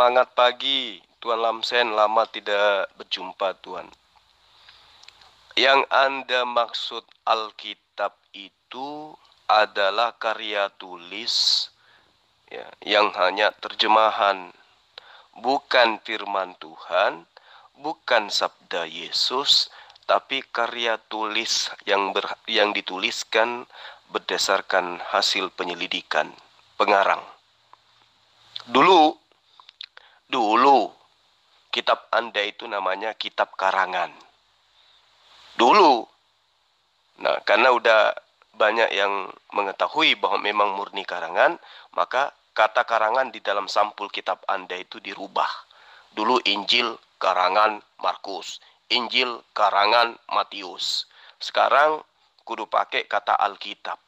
Semangat pagi, Tuan Lamsen, lama tidak berjumpa, Tuan. Yang Anda maksud Alkitab itu adalah karya tulis ya, yang hanya terjemahan, bukan firman Tuhan, bukan sabda Yesus, tapi karya tulis yang dituliskan berdasarkan hasil penyelidikan pengarang. Dulu kitab Anda itu namanya kitab karangan. Dulu. Nah, karena udah banyak yang mengetahui bahwa memang murni karangan, maka kata karangan di dalam sampul kitab Anda itu dirubah. Dulu Injil karangan Markus, Injil karangan Matius. Sekarang kudu pakai kata Alkitab.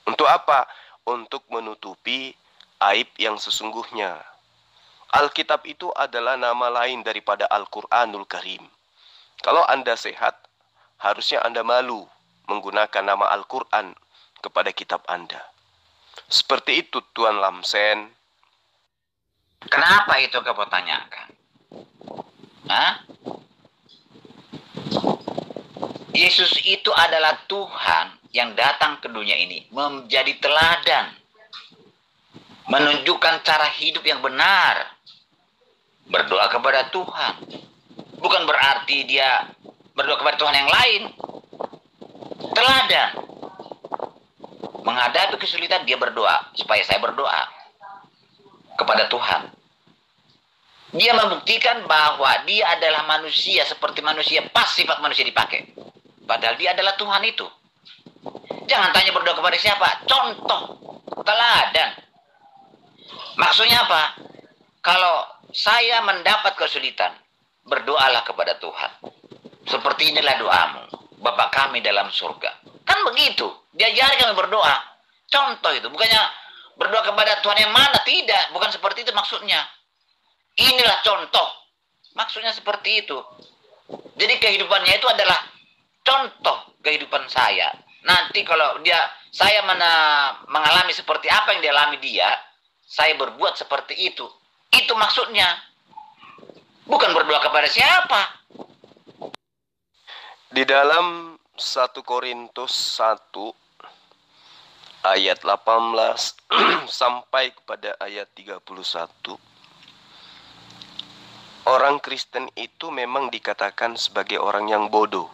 Untuk apa? Untuk menutupi aib yang sesungguhnya. Alkitab itu adalah nama lain daripada Al-Quranul Karim. Kalau Anda sehat, harusnya Anda malu menggunakan nama Al-Quran kepada kitab Anda. Seperti itu, Tuan Lamsen. Kenapa itu kau tanyakan? Hah? Yesus itu adalah Tuhan yang datang ke dunia ini menjadi teladan, menunjukkan cara hidup yang benar, berdoa kepada Tuhan. Bukan berarti dia berdoa kepada Tuhan yang lain. Teladan. Menghadapi kesulitan dia berdoa, supaya saya berdoa kepada Tuhan. Dia membuktikan bahwa dia adalah manusia seperti manusia, pas sifat manusia dipakai. Padahal dia adalah Tuhan itu. Jangan tanya berdoa kepada siapa, contoh, teladan. Maksudnya apa? Kalau saya mendapat kesulitan, berdoalah kepada Tuhan. Seperti inilah doamu, Bapa kami dalam surga. Kan begitu, diajari kami berdoa. Contoh itu, bukannya berdoa kepada Tuhan yang mana, tidak. Bukan seperti itu maksudnya. Inilah contoh. Maksudnya seperti itu. Jadi kehidupannya itu adalah contoh kehidupan saya. Nanti kalau saya mengalami seperti apa yang dialami dia, saya berbuat seperti itu. Itu maksudnya. Bukan berdoa kepada siapa. Di dalam 1 Korintus 1 ayat 18 sampai kepada ayat 31, orang Kristen itu memang dikatakan sebagai orang yang bodoh.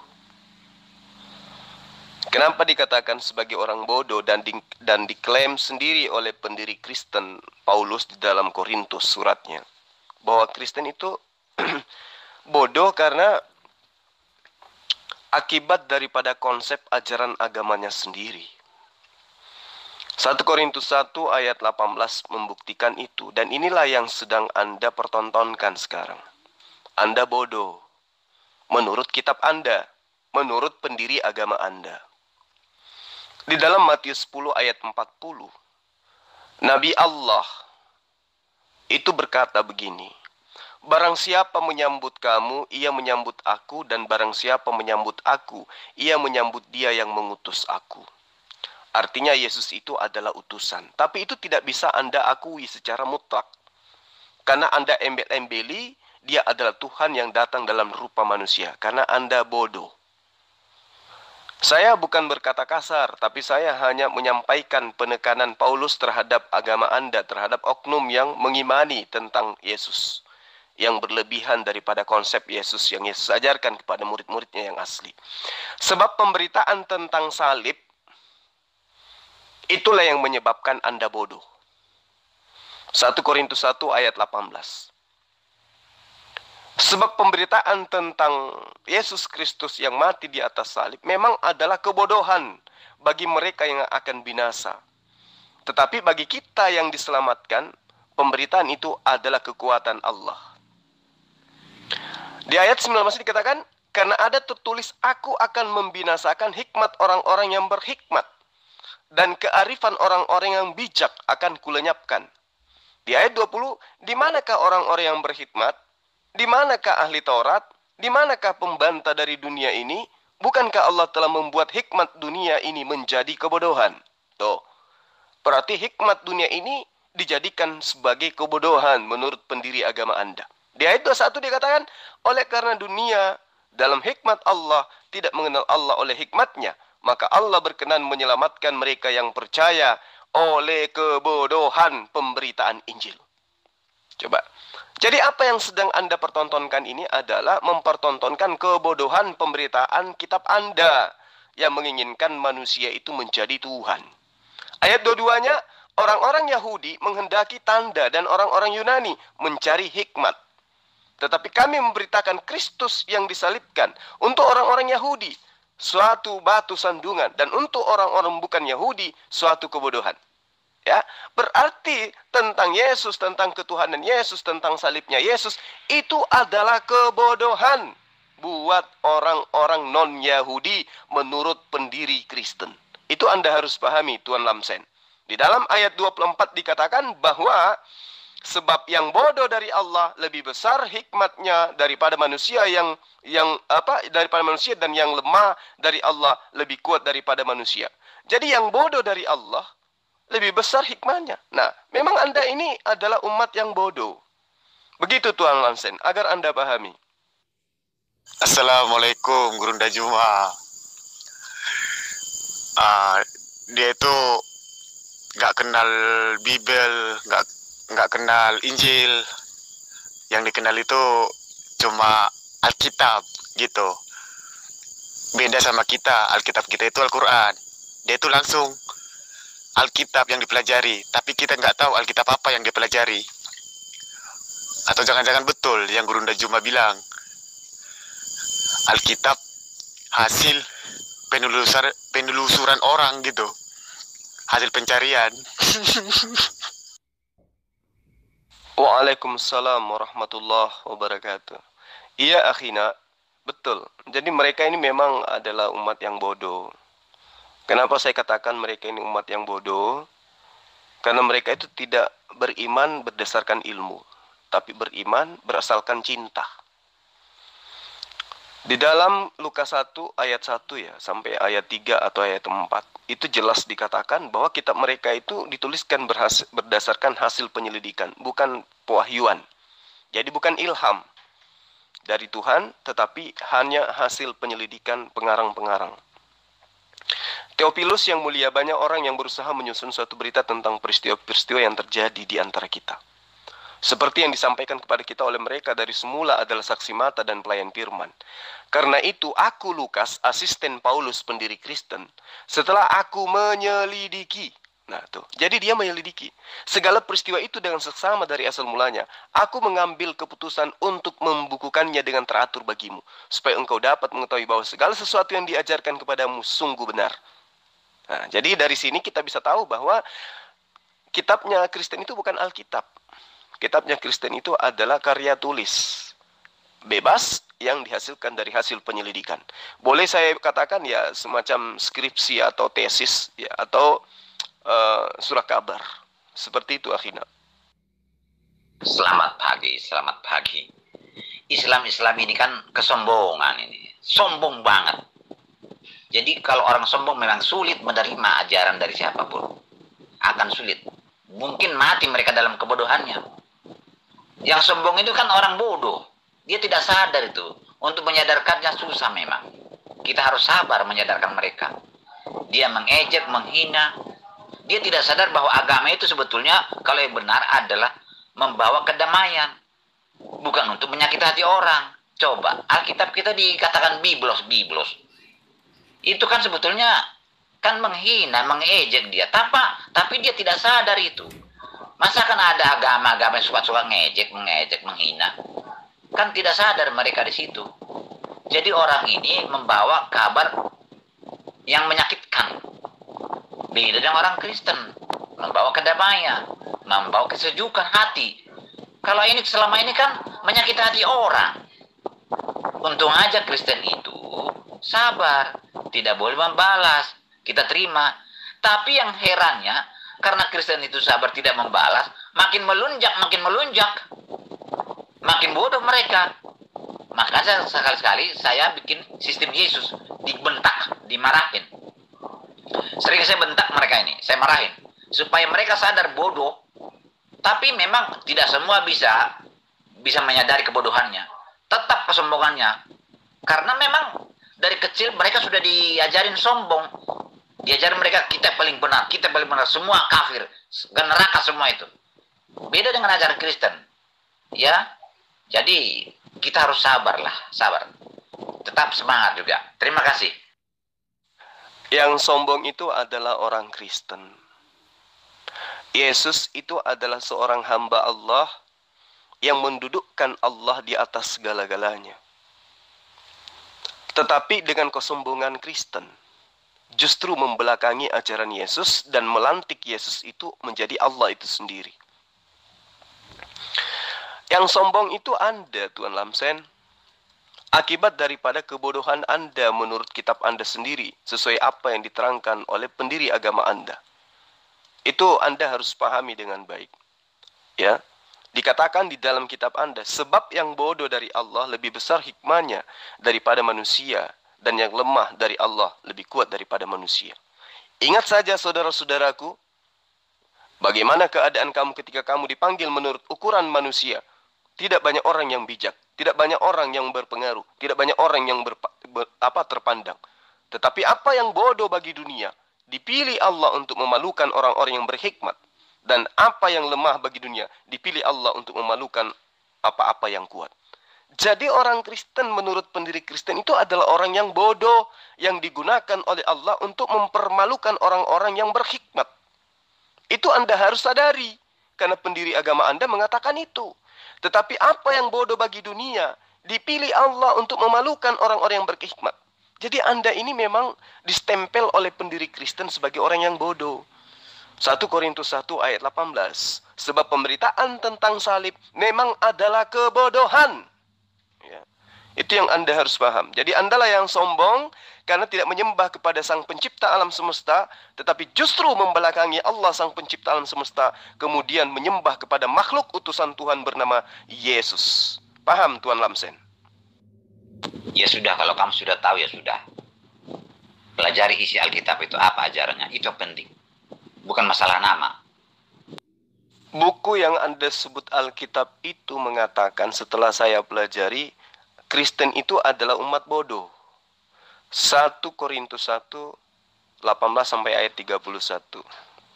Kenapa dikatakan sebagai orang bodoh dan diklaim sendiri oleh pendiri Kristen Paulus di dalam Korintus suratnya, bahwa Kristen itu bodoh karena akibat daripada konsep ajaran agamanya sendiri. 1 Korintus 1 ayat 18 membuktikan itu, dan inilah yang sedang Anda pertontonkan sekarang. Anda bodoh menurut kitab Anda, menurut pendiri agama Anda. Di dalam Matius 10 ayat 40, Nabi Allah itu berkata begini, barang siapa menyambut kamu, ia menyambut aku, dan barang siapa menyambut aku, ia menyambut dia yang mengutus aku. Artinya Yesus itu adalah utusan. Tapi itu tidak bisa Anda akui secara mutlak. Karena Anda embel-embeli, dia adalah Tuhan yang datang dalam rupa manusia. Karena Anda bodoh. Saya bukan berkata kasar, tapi saya hanya menyampaikan penekanan Paulus terhadap agama Anda, terhadap oknum yang mengimani tentang Yesus, yang berlebihan daripada konsep Yesus yang Yesus ajarkan kepada murid-muridnya yang asli. Sebab pemberitaan tentang salib, itulah yang menyebabkan Anda bodoh. 1 Korintus 1 ayat 18. Sebab pemberitaan tentang Yesus Kristus yang mati di atas salib memang adalah kebodohan bagi mereka yang akan binasa. Tetapi bagi kita yang diselamatkan, pemberitaan itu adalah kekuatan Allah. Di ayat 19 dikatakan, karena ada tertulis, aku akan membinasakan hikmat orang-orang yang berhikmat, dan kearifan orang-orang yang bijak akan kulenyapkan. Di ayat 20, di manakah orang-orang yang berhikmat? Di manakah ahli Taurat? Di manakah pembantah dari dunia ini? Bukankah Allah telah membuat hikmat dunia ini menjadi kebodohan? Tuh. Berarti hikmat dunia ini dijadikan sebagai kebodohan menurut pendiri agama Anda. Di ayat 21 dikatakan, oleh karena dunia dalam hikmat Allah tidak mengenal Allah oleh hikmatnya, maka Allah berkenan menyelamatkan mereka yang percaya oleh kebodohan pemberitaan Injil. Coba. Jadi apa yang sedang Anda pertontonkan ini adalah mempertontonkan kebodohan pemberitaan kitab Anda yang menginginkan manusia itu menjadi Tuhan. Ayat 22-nya, orang-orang Yahudi menghendaki tanda dan orang-orang Yunani mencari hikmat. Tetapi kami memberitakan Kristus yang disalibkan untuk orang-orang Yahudi, suatu batu sandungan, dan untuk orang-orang bukan Yahudi, suatu kebodohan. Ya, berarti tentang Yesus, tentang ketuhanan Yesus, tentang salibnya Yesus, itu adalah kebodohan buat orang-orang non-Yahudi menurut pendiri Kristen. Itu Anda harus pahami, Tuan Lamsen. Di dalam ayat 24 dikatakan bahwa sebab yang bodoh dari Allah lebih besar hikmatnya daripada manusia daripada manusia, dan yang lemah dari Allah lebih kuat daripada manusia. Jadi yang bodoh dari Allah lebih besar hikmahnya. Nah, memang Anda ini adalah umat yang bodoh. Begitu Tuan Lamsen, agar Anda pahami. Assalamualaikum, Gurunda Juma. Dia itu nggak kenal Bible, nggak kenal Injil. Yang dikenal itu cuma Alkitab gitu. Beda sama kita, Alkitab kita itu Al-Quran. Dia itu langsung Alkitab yang dipelajari, tapi kita nggak tahu Alkitab apa yang dipelajari. Atau jangan-jangan betul yang Gurunda Juma bilang, Alkitab hasil penelusuran orang gitu, hasil pencarian. Waalaikumsalam warahmatullahi wabarakatuh. Iya akhina, betul. Jadi mereka ini memang adalah umat yang bodoh. Kenapa saya katakan mereka ini umat yang bodoh? Karena mereka itu tidak beriman berdasarkan ilmu, tapi beriman berasalkan cinta. Di dalam Lukas 1 ayat 1 ya, sampai ayat 3 atau ayat 4, itu jelas dikatakan bahwa kitab mereka itu dituliskan berdasarkan hasil penyelidikan, bukan pewahyuan. Jadi bukan ilham dari Tuhan, tetapi hanya hasil penyelidikan pengarang-pengarang. Theophilus yang mulia, banyak orang yang berusaha menyusun suatu berita tentang peristiwa-peristiwa yang terjadi di antara kita. Seperti yang disampaikan kepada kita oleh mereka dari semula adalah saksi mata dan pelayan firman. Karena itu aku Lukas, asisten Paulus pendiri Kristen, setelah aku menyelidiki. Nah tuh, jadi dia menyelidiki segala peristiwa itu dengan seksama dari asal mulanya. Aku mengambil keputusan untuk membukukannya dengan teratur bagimu, supaya engkau dapat mengetahui bahwa segala sesuatu yang diajarkan kepadamu sungguh benar. Nah, jadi dari sini kita bisa tahu bahwa kitabnya Kristen itu bukan Alkitab. Kitabnya Kristen itu adalah karya tulis bebas yang dihasilkan dari hasil penyelidikan. Boleh saya katakan ya semacam skripsi atau tesis ya, atau surat kabar. Seperti itu akhirnya. Selamat pagi, selamat pagi. Islam ini kan kesombongan ini. Sombong banget. Jadi kalau orang sombong memang sulit menerima ajaran dari siapapun. Akan sulit. Mungkin mati mereka dalam kebodohannya. Yang sombong itu kan orang bodoh. Dia tidak sadar itu. Untuk menyadarkannya susah memang. Kita harus sabar menyadarkan mereka. Dia mengejek, menghina. Dia tidak sadar bahwa agama itu sebetulnya kalau yang benar adalah membawa kedamaian. Bukan untuk menyakiti hati orang. Coba, Alkitab kita dikatakan biblos. Itu kan sebetulnya kan menghina, mengejek dia. Tapi dia tidak sadar itu. Masa kan ada agama-agama yang suka-suka ngejek, menghina. Kan tidak sadar mereka di situ. Jadi orang ini membawa kabar yang menyakitkan. Beda dengan orang Kristen. Membawa kedamaian, membawa kesejukan hati. Kalau ini selama ini kan menyakiti hati orang. Untung aja Kristen itu sabar, tidak boleh membalas, kita terima. Tapi yang herannya, karena Kristen itu sabar tidak membalas, makin melunjak, makin bodoh mereka. Makanya sekali-sekali saya bikin sistem Yesus, dibentak, dimarahin. Sering saya bentak mereka ini, saya marahin. Supaya mereka sadar bodoh, Tapi memang tidak semua bisa menyadari kebodohannya. Tetap kesombongannya. Karena memang dari kecil mereka sudah diajarin sombong. Diajarin mereka kita paling benar, semua kafir, ke neraka semua itu. Beda dengan ajaran Kristen. Ya. Jadi kita harus sabar. Tetap semangat juga. Terima kasih. Yang sombong itu adalah orang Kristen. Yesus itu adalah seorang hamba Allah yang mendudukkan Allah di atas segala-galanya. Tetapi dengan kesombongan Kristen, justru membelakangi ajaran Yesus dan melantik Yesus itu menjadi Allah itu sendiri. Yang sombong itu Anda, Tuan Lamsen. Akibat daripada kebodohan Anda menurut kitab Anda sendiri, sesuai apa yang diterangkan oleh pendiri agama Anda. Itu Anda harus pahami dengan baik. Ya, dikatakan di dalam kitab Anda, sebab yang bodoh dari Allah lebih besar hikmahnya daripada manusia, dan yang lemah dari Allah lebih kuat daripada manusia. Ingat saja saudara-saudaraku, bagaimana keadaan kamu ketika kamu dipanggil menurut ukuran manusia. Tidak banyak orang yang bijak, tidak banyak orang yang berpengaruh, tidak banyak orang yang terpandang. Tetapi apa yang bodoh bagi dunia, dipilih Allah untuk memalukan orang-orang yang berhikmat. Dan apa yang lemah bagi dunia, dipilih Allah untuk memalukan apa-apa yang kuat. Jadi orang Kristen menurut pendiri Kristen itu adalah orang yang bodoh, yang digunakan oleh Allah untuk mempermalukan orang-orang yang berhikmat. Itu Anda harus sadari, karena pendiri agama Anda mengatakan itu. Tetapi apa yang bodoh bagi dunia, dipilih Allah untuk memalukan orang-orang yang berhikmat. Jadi Anda ini memang distempel oleh pendiri Kristen sebagai orang yang bodoh. 1 Korintus 1 ayat 18. Sebab pemberitaan tentang salib memang adalah kebodohan. Ya. Itu yang Anda harus paham. Jadi Andalah yang sombong karena tidak menyembah kepada Sang Pencipta alam semesta, tetapi justru membelakangi Allah Sang Pencipta alam semesta, kemudian menyembah kepada makhluk utusan Tuhan bernama Yesus. Paham Tuan Lamsen? Ya sudah, kalau kamu sudah tahu ya sudah. Pelajari isi Alkitab itu apa ajarannya, itu penting. Bukan masalah nama. Buku yang Anda sebut Alkitab itu mengatakan setelah saya pelajari, Kristen itu adalah umat bodoh. 1 Korintus 1, 18 sampai ayat 31.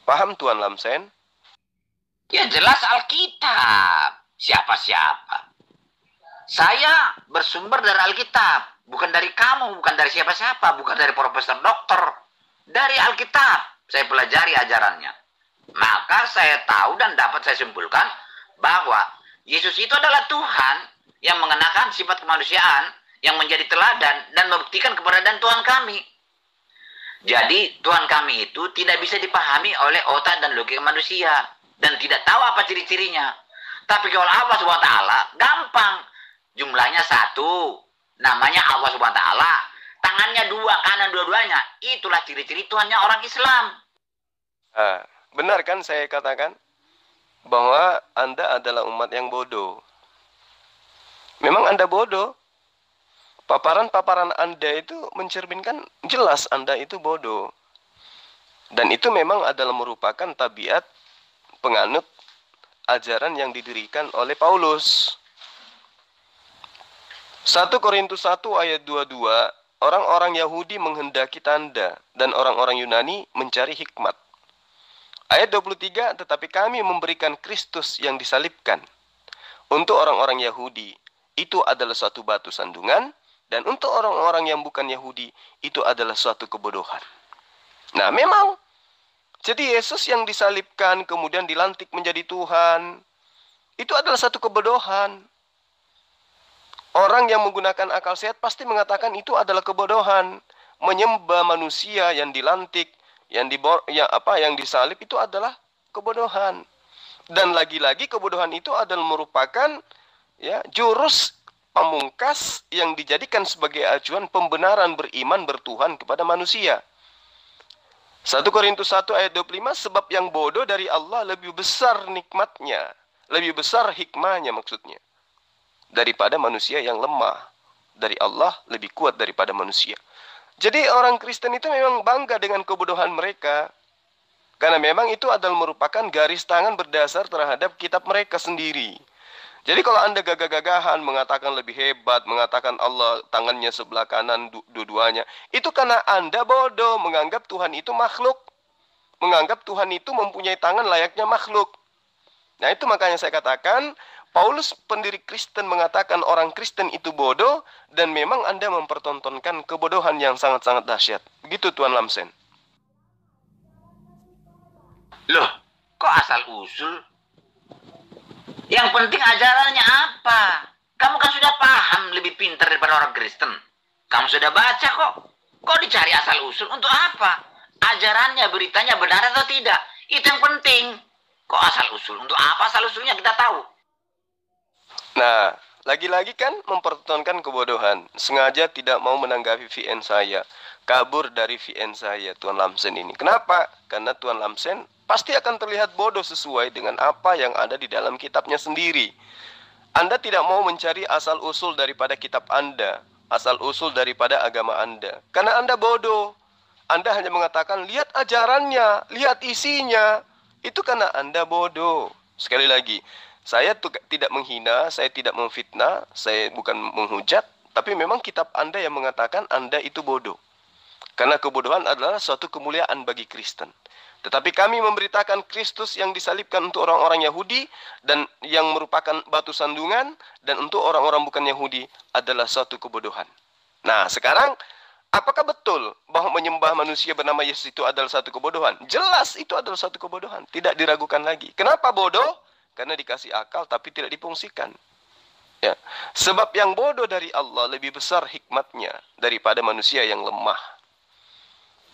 Paham Tuan Lamsen? Ya jelas Alkitab. Siapa-siapa. Saya bersumber dari Alkitab. Bukan dari kamu, bukan dari siapa-siapa, bukan dari profesor dokter. Dari Alkitab saya pelajari ajarannya. Maka saya tahu dan dapat saya simpulkan bahwa Yesus itu adalah Tuhan yang mengenakan sifat kemanusiaan, yang menjadi teladan dan membuktikan keberadaan Tuhan kami. Jadi Tuhan kami itu tidak bisa dipahami oleh otak dan logika manusia dan tidak tahu apa ciri-cirinya. Tapi kalau Allah SWT gampang. Jumlahnya 1, namanya Allah SWT. Tangannya 2, kanan dua-duanya. Itulah ciri-ciri Tuhannya orang Islam. Benar kan saya katakan bahwa Anda adalah umat yang bodoh. Memang Anda bodoh. Paparan-paparan Anda itu mencerminkan jelas Anda itu bodoh. Dan itu memang adalah merupakan tabiat penganut ajaran yang didirikan oleh Paulus. 1 Korintus 1 ayat 22, orang-orang Yahudi menghendaki tanda dan orang-orang Yunani mencari hikmat. Ayat 23, tetapi kami memberikan Kristus yang disalibkan. Untuk orang-orang Yahudi, itu adalah suatu batu sandungan, dan untuk orang-orang yang bukan Yahudi, itu adalah suatu kebodohan. Nah, memang, jadi Yesus yang disalibkan, kemudian dilantik menjadi Tuhan, itu adalah satu kebodohan. Orang yang menggunakan akal sehat pasti mengatakan itu adalah kebodohan. Menyembah manusia yang dilantik, yang disalib itu adalah kebodohan. Dan lagi-lagi kebodohan itu adalah merupakan jurus pamungkas yang dijadikan sebagai acuan pembenaran beriman bertuhan kepada manusia. 1 Korintus 1 ayat 25, sebab yang bodoh dari Allah lebih besar nikmatnya, lebih besar hikmahnya maksudnya, daripada manusia yang lemah. Dari Allah lebih kuat daripada manusia. Jadi orang Kristen itu memang bangga dengan kebodohan mereka. Karena memang itu adalah merupakan garis tangan berdasar terhadap kitab mereka sendiri. Jadi kalau Anda gagah-gagahan mengatakan lebih hebat, mengatakan Allah tangannya sebelah kanan dua-duanya, itu karena Anda bodoh, menganggap Tuhan itu makhluk. Menganggap Tuhan itu mempunyai tangan layaknya makhluk. Nah itu makanya saya katakan, Paulus pendiri Kristen mengatakan orang Kristen itu bodoh, dan memang Anda mempertontonkan kebodohan yang sangat-sangat dahsyat. Begitu Tuan Lamsen. Loh, kok asal-usul? Yang penting ajarannya apa? Kamu kan sudah paham lebih pintar daripada orang Kristen. Kamu sudah baca kok. Kok dicari asal-usul? Untuk apa? Ajarannya, beritanya benar atau tidak? Itu yang penting. Kok asal-usul? Untuk apa asal-usulnya kita tahu? Nah, lagi-lagi kan mempertontonkan kebodohan. Sengaja tidak mau menanggapi VN saya. Kabur dari VN saya, Tuan Lamsen ini. Kenapa? Karena Tuan Lamsen pasti akan terlihat bodoh sesuai dengan apa yang ada di dalam kitabnya sendiri. Anda tidak mau mencari asal-usul daripada kitab Anda, asal-usul daripada agama Anda. Karena Anda bodoh. Anda hanya mengatakan, lihat ajarannya, lihat isinya. Itu karena Anda bodoh. Sekali lagi, saya tidak menghina, saya tidak memfitnah, saya bukan menghujat, tapi memang kitab Anda yang mengatakan Anda itu bodoh. Karena kebodohan adalah suatu kemuliaan bagi Kristen. Tetapi kami memberitakan Kristus yang disalibkan untuk orang-orang Yahudi dan yang merupakan batu sandungan, dan untuk orang-orang bukan Yahudi adalah suatu kebodohan. Nah, sekarang apakah betul bahwa menyembah manusia bernama Yesus itu adalah satu kebodohan? Jelas itu adalah satu kebodohan, tidak diragukan lagi. Kenapa bodoh? Karena dikasih akal tapi tidak difungsikan. Ya. Sebab yang bodoh dari Allah lebih besar hikmatnya daripada manusia yang lemah.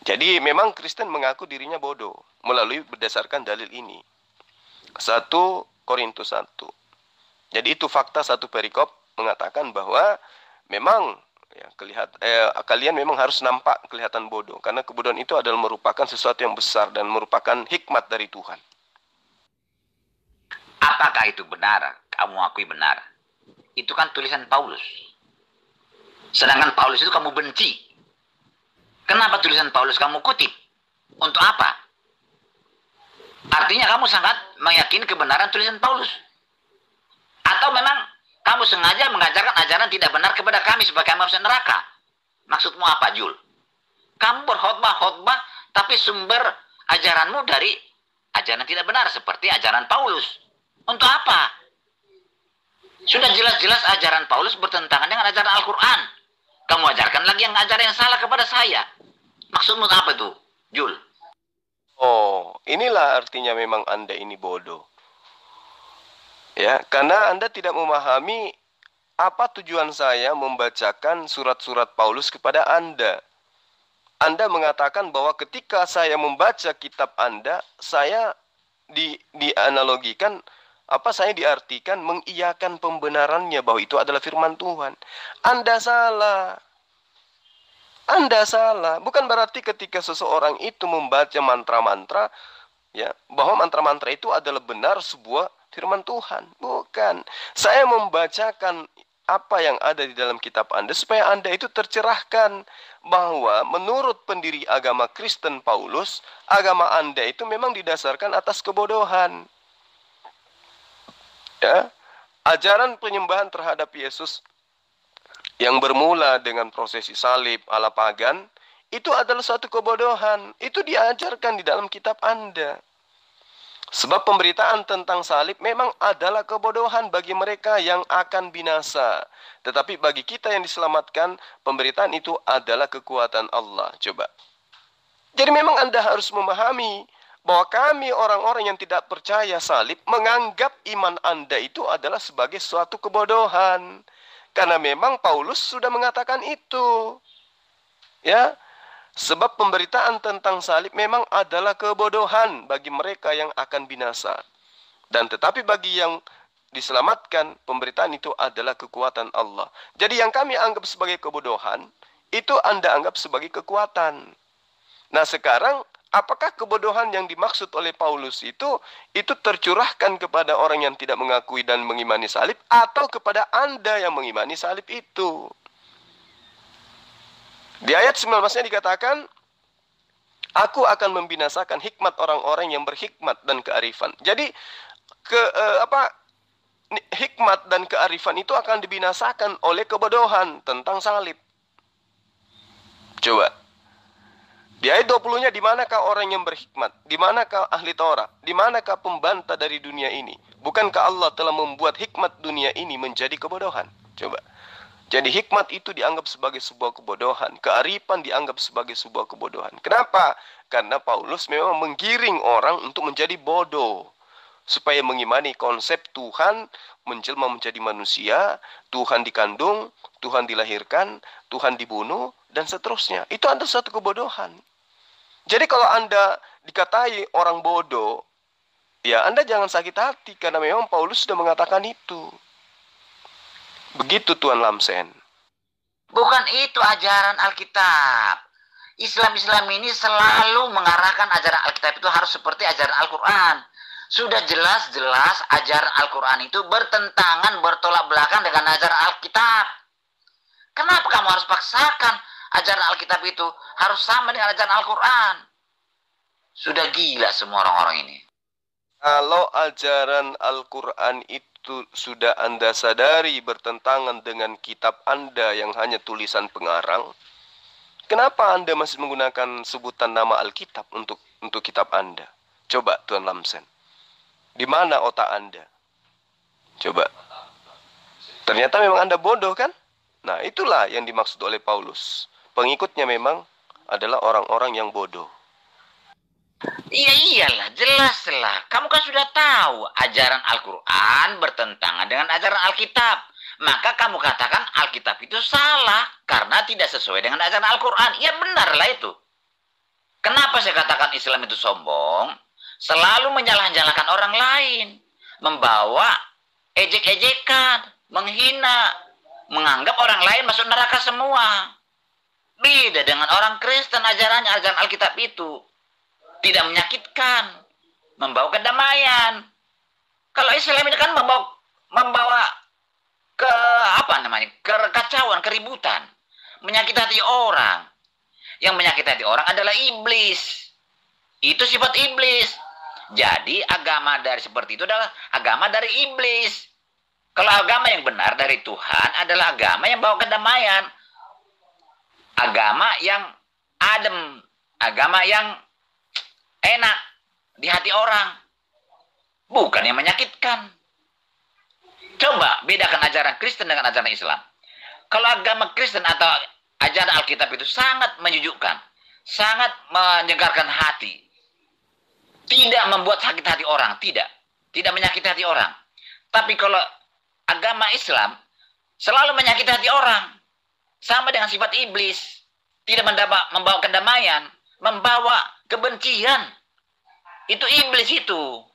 Jadi memang Kristen mengaku dirinya bodoh melalui berdasarkan dalil ini. 1 Korintus 1. Jadi itu fakta satu perikop mengatakan bahwa memang ya, kalian memang harus nampak kelihatan bodoh. Karena kebodohan itu adalah merupakan sesuatu yang besar dan merupakan hikmat dari Tuhan. Apakah itu benar? Kamu akui benar. Itu kan tulisan Paulus. Sedangkan Paulus itu kamu benci. Kenapa tulisan Paulus kamu kutip? Untuk apa? Artinya kamu sangat meyakini kebenaran tulisan Paulus. Atau memang kamu sengaja mengajarkan ajaran tidak benar kepada kami sebagai manusia neraka. Maksudmu apa, Jul? Kamu berkhotbah, tapi sumber ajaranmu dari ajaran tidak benar seperti ajaran Paulus. Untuk apa? Sudah jelas-jelas ajaran Paulus bertentangan dengan ajaran Al-Quran. Kamu ajarkan lagi yang ajaran yang salah kepada saya. Maksudmu apa tuh, Jul? Oh, inilah artinya memang Anda ini bodoh. Ya, karena Anda tidak memahami apa tujuan saya membacakan surat-surat Paulus kepada Anda. Anda mengatakan bahwa ketika saya membaca kitab Anda, saya dianalogikan, saya diartikan mengiyakan pembenarannya bahwa itu adalah firman Tuhan. Anda salah. Anda salah. Bukan berarti ketika seseorang itu membaca mantra-mantra, ya, bahwa mantra-mantra itu adalah benar sebuah firman Tuhan. Bukan. Saya membacakan apa yang ada di dalam kitab Anda supaya Anda itu tercerahkan bahwa menurut pendiri agama Kristen Paulus, agama Anda itu memang didasarkan atas kebodohan. Ya, ajaran penyembahan terhadap Yesus yang bermula dengan prosesi salib ala pagan, itu adalah suatu kebodohan. Itu diajarkan di dalam kitab Anda. Sebab pemberitaan tentang salib memang adalah kebodohan bagi mereka yang akan binasa. Tetapi bagi kita yang diselamatkan, pemberitaan itu adalah kekuatan Allah. Coba. Jadi memang Anda harus memahami bahwa kami orang-orang yang tidak percaya salib menganggap iman Anda itu adalah sebagai suatu kebodohan. Karena memang Paulus sudah mengatakan itu. Ya. Sebab pemberitaan tentang salib memang adalah kebodohan bagi mereka yang akan binasa. Dan tetapi bagi yang diselamatkan, pemberitaan itu adalah kekuatan Allah. Jadi yang kami anggap sebagai kebodohan, itu Anda anggap sebagai kekuatan. Nah sekarang, apakah kebodohan yang dimaksud oleh Paulus itu tercurahkan kepada orang yang tidak mengakui dan mengimani salib, atau kepada Anda yang mengimani salib itu? Di ayat 19-nya dikatakan, Aku akan membinasakan hikmat orang-orang yang berhikmat dan kearifan. Jadi hikmat dan kearifan itu akan dibinasakan oleh kebodohan tentang salib. Coba. Di ayat 20-nya, di manakah orang yang berhikmat? Di manakah ahli Taurat? Di manakah pembantah dari dunia ini? Bukankah Allah telah membuat hikmat dunia ini menjadi kebodohan? Coba. Jadi hikmat itu dianggap sebagai sebuah kebodohan. Kearifan dianggap sebagai sebuah kebodohan. Kenapa? Karena Paulus memang menggiring orang untuk menjadi bodoh. Supaya mengimani konsep Tuhan menjelma menjadi manusia, Tuhan dikandung, Tuhan dilahirkan, Tuhan dibunuh, dan seterusnya. Itu adalah satu kebodohan. Jadi kalau Anda dikatai orang bodoh, ya Anda jangan sakit hati, karena memang Paulus sudah mengatakan itu. Begitu Tuan Lamsen. Bukan itu ajaran Alkitab. Islam ini selalu mengarahkan ajaran Alkitab itu harus seperti ajaran Al-Quran. Sudah jelas-jelas ajaran Al-Quran itu bertentangan, bertolak belakang dengan ajaran Alkitab. Kenapa kamu harus paksakan ajaran Alkitab itu harus sama dengan ajaran Al-Quran? Sudah gila semua orang-orang ini. Kalau ajaran Al-Quran itu sudah Anda sadari bertentangan dengan kitab Anda yang hanya tulisan pengarang, kenapa Anda masih menggunakan sebutan nama Alkitab untuk kitab Anda? Coba Tuan Lamsen. Di mana otak Anda? Coba. Ternyata memang Anda bodoh kan? Nah, itulah yang dimaksud oleh Paulus. Pengikutnya memang adalah orang-orang yang bodoh. Iya iyalah, jelaslah. Kamu kan sudah tahu ajaran Al-Quran bertentangan dengan ajaran Alkitab. Maka kamu katakan Alkitab itu salah karena tidak sesuai dengan ajaran Al-Quran. Ya benarlah itu. Kenapa saya katakan Islam itu sombong? Selalu menyalah-nyalahkan orang lain, membawa ejek-ejekan, menghina, menganggap orang lain masuk neraka semua. Beda dengan orang Kristen ajarannya, ajaran Alkitab itu tidak menyakitkan, membawa kedamaian. Kalau Islam ini kan membawa ke kekacauan, keributan, menyakiti hati orang. Yang menyakiti hati orang adalah iblis. Itu sifat iblis. Jadi agama dari seperti itu adalah agama dari iblis. Kalau agama yang benar dari Tuhan adalah agama yang bawa kedamaian. Agama yang adem. Agama yang enak di hati orang. Bukan yang menyakitkan. Coba bedakan ajaran Kristen dengan ajaran Islam. Kalau agama Kristen atau ajaran Alkitab itu sangat menyejukkan. Sangat menyegarkan hati. Tidak membuat sakit hati orang, tidak menyakiti hati orang. Tapi kalau agama Islam selalu menyakiti hati orang, sama dengan sifat iblis, tidak membawa kedamaian, membawa kebencian. Itu iblis itu.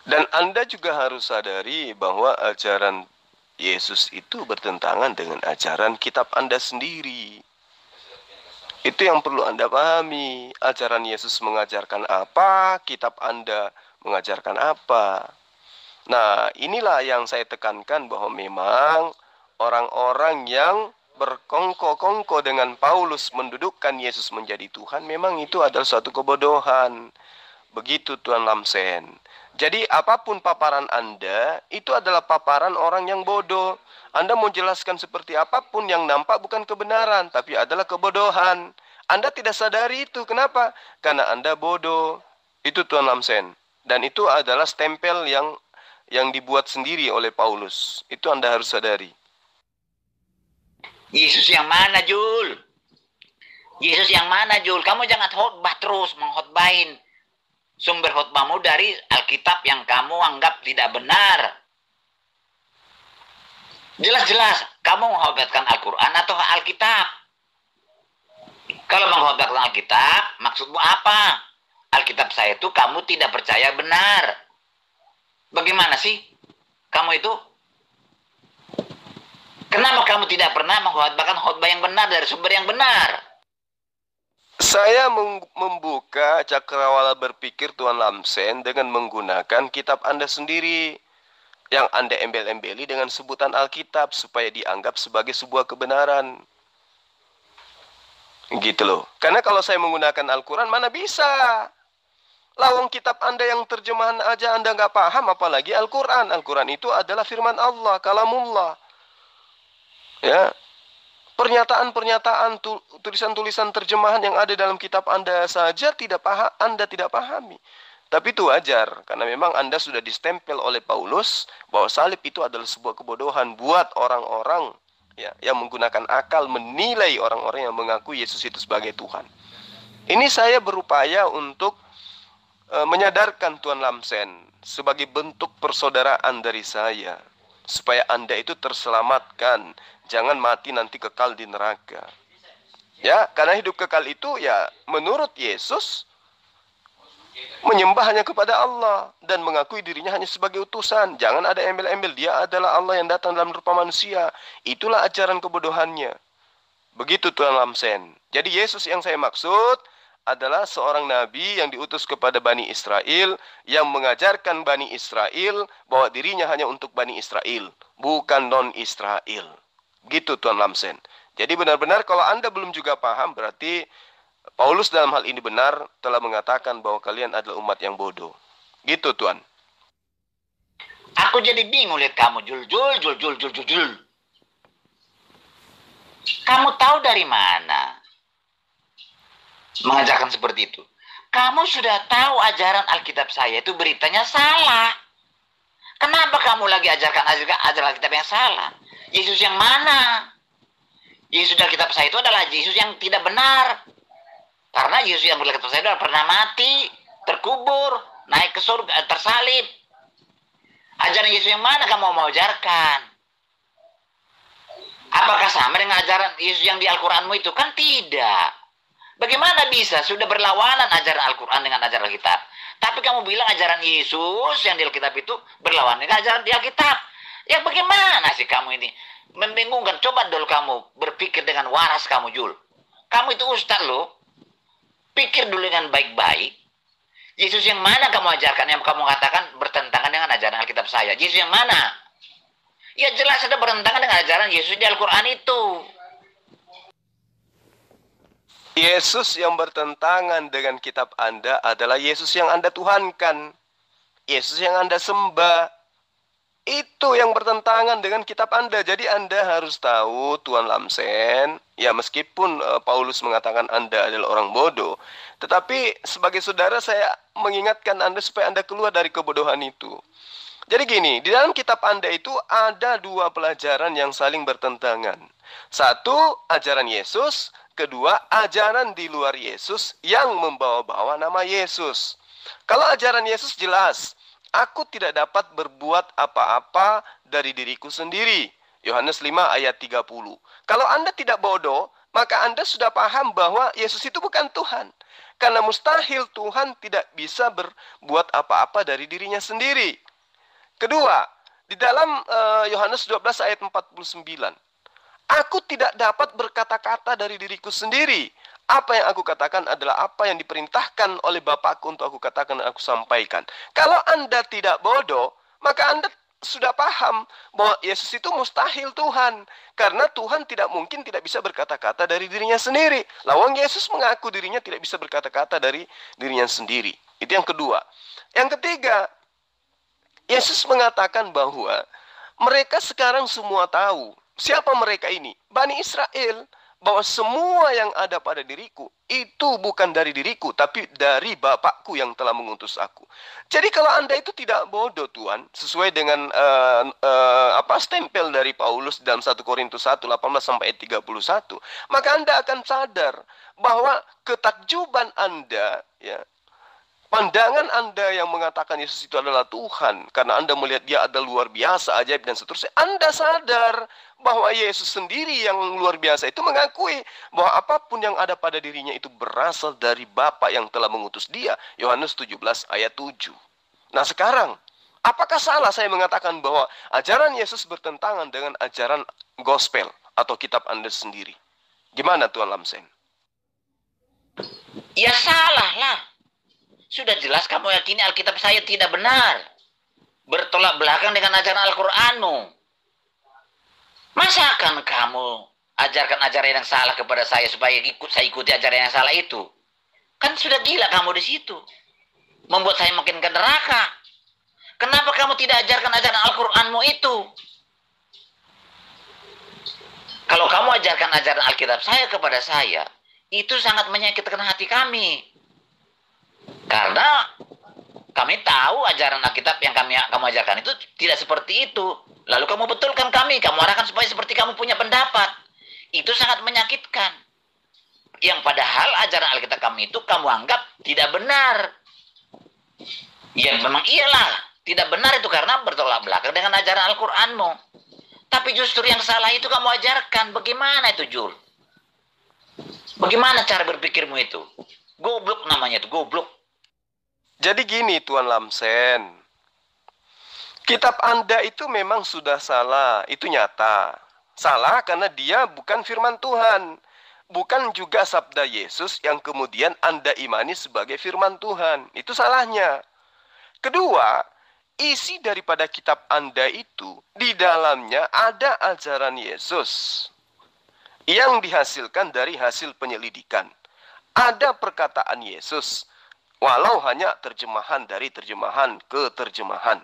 Dan Anda juga harus sadari bahwa ajaran Yesus itu bertentangan dengan ajaran kitab Anda sendiri. Itu yang perlu Anda pahami. Ajaran Yesus mengajarkan apa, kitab Anda mengajarkan apa. Nah, inilah yang saya tekankan bahwa memang orang-orang yang berkongko-kongko dengan Paulus mendudukkan Yesus menjadi Tuhan, memang itu adalah suatu kebodohan. Begitu Tuan Lamsen. Jadi apapun paparan Anda, itu adalah paparan orang yang bodoh. Anda mau jelaskan seperti apapun yang nampak bukan kebenaran, tapi adalah kebodohan. Anda tidak sadari itu. Kenapa? Karena Anda bodoh. Itu Tuan Lamsen. Dan itu adalah stempel yang dibuat sendiri oleh Paulus. Itu Anda harus sadari. Yesus yang mana, Jul? Yesus yang mana, Jul? Kamu jangan khotbah terus, mengkhotbahin sumber khotbahmu dari Alkitab yang kamu anggap tidak benar. Jelas-jelas kamu mengkhotbahkan Al-Quran atau Alkitab. Kalau mengkhotbahkan Alkitab, maksudmu apa? Alkitab saya itu kamu tidak percaya benar. Bagaimana sih kamu itu? Kenapa kamu tidak pernah mengkhotbahkan khotbah yang benar dari sumber yang benar? Saya membuka cakrawala berpikir Tuan Lamsen dengan menggunakan kitab Anda sendiri. Yang Anda embel-embeli dengan sebutan Alkitab supaya dianggap sebagai sebuah kebenaran. Gitu loh. Karena kalau saya menggunakan Al-Quran, mana bisa? Lawang kitab Anda yang terjemahan aja Anda nggak paham, apalagi Al-Quran. Al-Quran itu adalah firman Allah, kalamullah. Ya, pernyataan-pernyataan, tulisan-tulisan terjemahan yang ada dalam kitab Anda saja Anda tidak pahami. Tapi itu wajar, karena memang Anda sudah distempel oleh Paulus bahwa salib itu adalah sebuah kebodohan buat orang-orang ya, yang menggunakan akal menilai orang-orang yang mengaku Yesus itu sebagai Tuhan. Ini saya berupaya untuk menyadarkan Tuan Lamsen sebagai bentuk persaudaraan dari saya, supaya Anda itu terselamatkan, jangan mati nanti kekal di neraka. Ya, karena hidup kekal itu ya menurut Yesus menyembah hanya kepada Allah dan mengakui dirinya hanya sebagai utusan. Jangan ada embel-embel, dia adalah Allah yang datang dalam rupa manusia. Itulah ajaran kebodohannya. Begitu Tuan Lamsen. Jadi Yesus yang saya maksud adalah seorang nabi yang diutus kepada Bani Israel, yang mengajarkan Bani Israel bahwa dirinya hanya untuk Bani Israel, bukan non-Israel. Gitu Tuan Lamsen. Jadi benar-benar kalau Anda belum juga paham, berarti Paulus dalam hal ini benar telah mengatakan bahwa kalian adalah umat yang bodoh. Gitu Tuan. Aku jadi bingung lihat kamu, Jul. Kamu tahu dari mana mengajarkan seperti itu? Kamu sudah tahu ajaran Alkitab saya itu beritanya salah. Kenapa kamu lagi ajaran Alkitab yang salah? Yesus yang mana? Yesus dalam kitab saya itu adalah Yesus yang tidak benar. Karena Yesus yang dalam kitab saya itu pernah mati, terkubur, naik ke surga, tersalib. Ajaran Yesus yang mana kamu mau ajarkan? Apakah sama dengan ajaran Yesus yang di Al-Quranmu itu? Kan tidak. Bagaimana bisa sudah berlawanan ajaran Al-Quran dengan ajaran Alkitab? Tapi kamu bilang ajaran Yesus yang di Alkitab itu berlawanan dengan ajaran di Alkitab. Ya bagaimana sih kamu ini? Membingungkan. Coba dulu kamu berpikir dengan waras kamu, Jul. Kamu itu ustaz loh. Pikir dulu dengan baik-baik. Yesus yang mana kamu ajarkan, yang kamu katakan bertentangan dengan ajaran Alkitab saya? Yesus yang mana? Ya jelas ada bertentangan dengan ajaran Yesus di Al-Quran itu. Yesus yang bertentangan dengan kitab Anda adalah Yesus yang Anda tuhankan. Yesus yang Anda sembah. Itu yang bertentangan dengan kitab Anda. Jadi Anda harus tahu, Tuan Lamsen, ya meskipun Paulus mengatakan Anda adalah orang bodoh, tetapi sebagai saudara saya mengingatkan Anda supaya Anda keluar dari kebodohan itu. Jadi gini, di dalam kitab Anda itu ada dua pelajaran yang saling bertentangan. Satu, ajaran Yesus. Kedua, ajaran di luar Yesus yang membawa-bawa nama Yesus. Kalau ajaran Yesus jelas, aku tidak dapat berbuat apa-apa dari diriku sendiri. Yohanes 5 ayat 30. Kalau Anda tidak bodoh, maka Anda sudah paham bahwa Yesus itu bukan Tuhan. Karena mustahil Tuhan tidak bisa berbuat apa-apa dari dirinya sendiri. Kedua, di dalam Yohanes 12 ayat 49. Aku tidak dapat berkata-kata dari diriku sendiri. Apa yang aku katakan adalah apa yang diperintahkan oleh Bapakku untuk aku katakan dan aku sampaikan. Kalau Anda tidak bodoh, maka Anda sudah paham bahwa Yesus itu mustahil Tuhan. Karena Tuhan tidak mungkin tidak bisa berkata-kata dari dirinya sendiri. Lawang Yesus mengaku dirinya tidak bisa berkata-kata dari dirinya sendiri. Itu yang kedua. Yang ketiga, Yesus mengatakan bahwa mereka sekarang semua tahu. Siapa mereka ini? Bani Israel. Bahwa semua yang ada pada diriku itu bukan dari diriku, tapi dari Bapakku yang telah mengutus aku. Jadi kalau Anda itu tidak bodoh, Tuhan, sesuai dengan stempel dari Paulus dalam 1 Korintus 1, 18-31, maka Anda akan sadar bahwa ketakjuban Anda, ya, pandangan Anda yang mengatakan Yesus itu adalah Tuhan, karena Anda melihat dia adalah luar biasa, ajaib dan seterusnya, Anda sadar bahwa Yesus sendiri yang luar biasa itu mengakui bahwa apapun yang ada pada dirinya itu berasal dari Bapa yang telah mengutus dia. Yohanes 17 ayat 7. Nah sekarang, apakah salah saya mengatakan bahwa ajaran Yesus bertentangan dengan ajaran gospel atau kitab Anda sendiri? Gimana Tuan Lamsen? Ya salah lah. Sudah jelas kamu yakini Alkitab saya tidak benar. Bertolak belakang dengan ajaran Al-Quranmu. Masa akan kamu ajarkan ajaran yang salah kepada saya supaya saya ikuti ajaran yang salah itu. Kan sudah gila kamu di situ. Membuat saya makin ke neraka. Kenapa kamu tidak ajarkan ajaran Al-Qur'anmu itu? Kalau kamu ajarkan ajaran Alkitab saya kepada saya, itu sangat menyakitkan hati kami. Karena kami tahu ajaran Alkitab yang kamu ajarkan itu tidak seperti itu. Lalu kamu betulkan kami, kamu arahkan supaya seperti kamu punya pendapat. Itu sangat menyakitkan. Yang padahal ajaran Alkitab kami itu kamu anggap tidak benar. Ya memang iyalah, tidak benar itu karena bertolak belakang dengan ajaran Al-Qur'anmu. Tapi justru yang salah itu kamu ajarkan. Bagaimana itu, Jul? Bagaimana cara berpikirmu itu? Goblok namanya itu, goblok. Jadi gini Tuan Lamsen, kitab Anda itu memang sudah salah, itu nyata. Salah karena dia bukan firman Tuhan. Bukan juga sabda Yesus yang kemudian Anda imani sebagai firman Tuhan. Itu salahnya. Kedua, isi daripada kitab Anda itu, di dalamnya ada ajaran Yesus yang dihasilkan dari hasil penyelidikan. Ada perkataan Yesus, walau hanya terjemahan dari terjemahan ke terjemahan.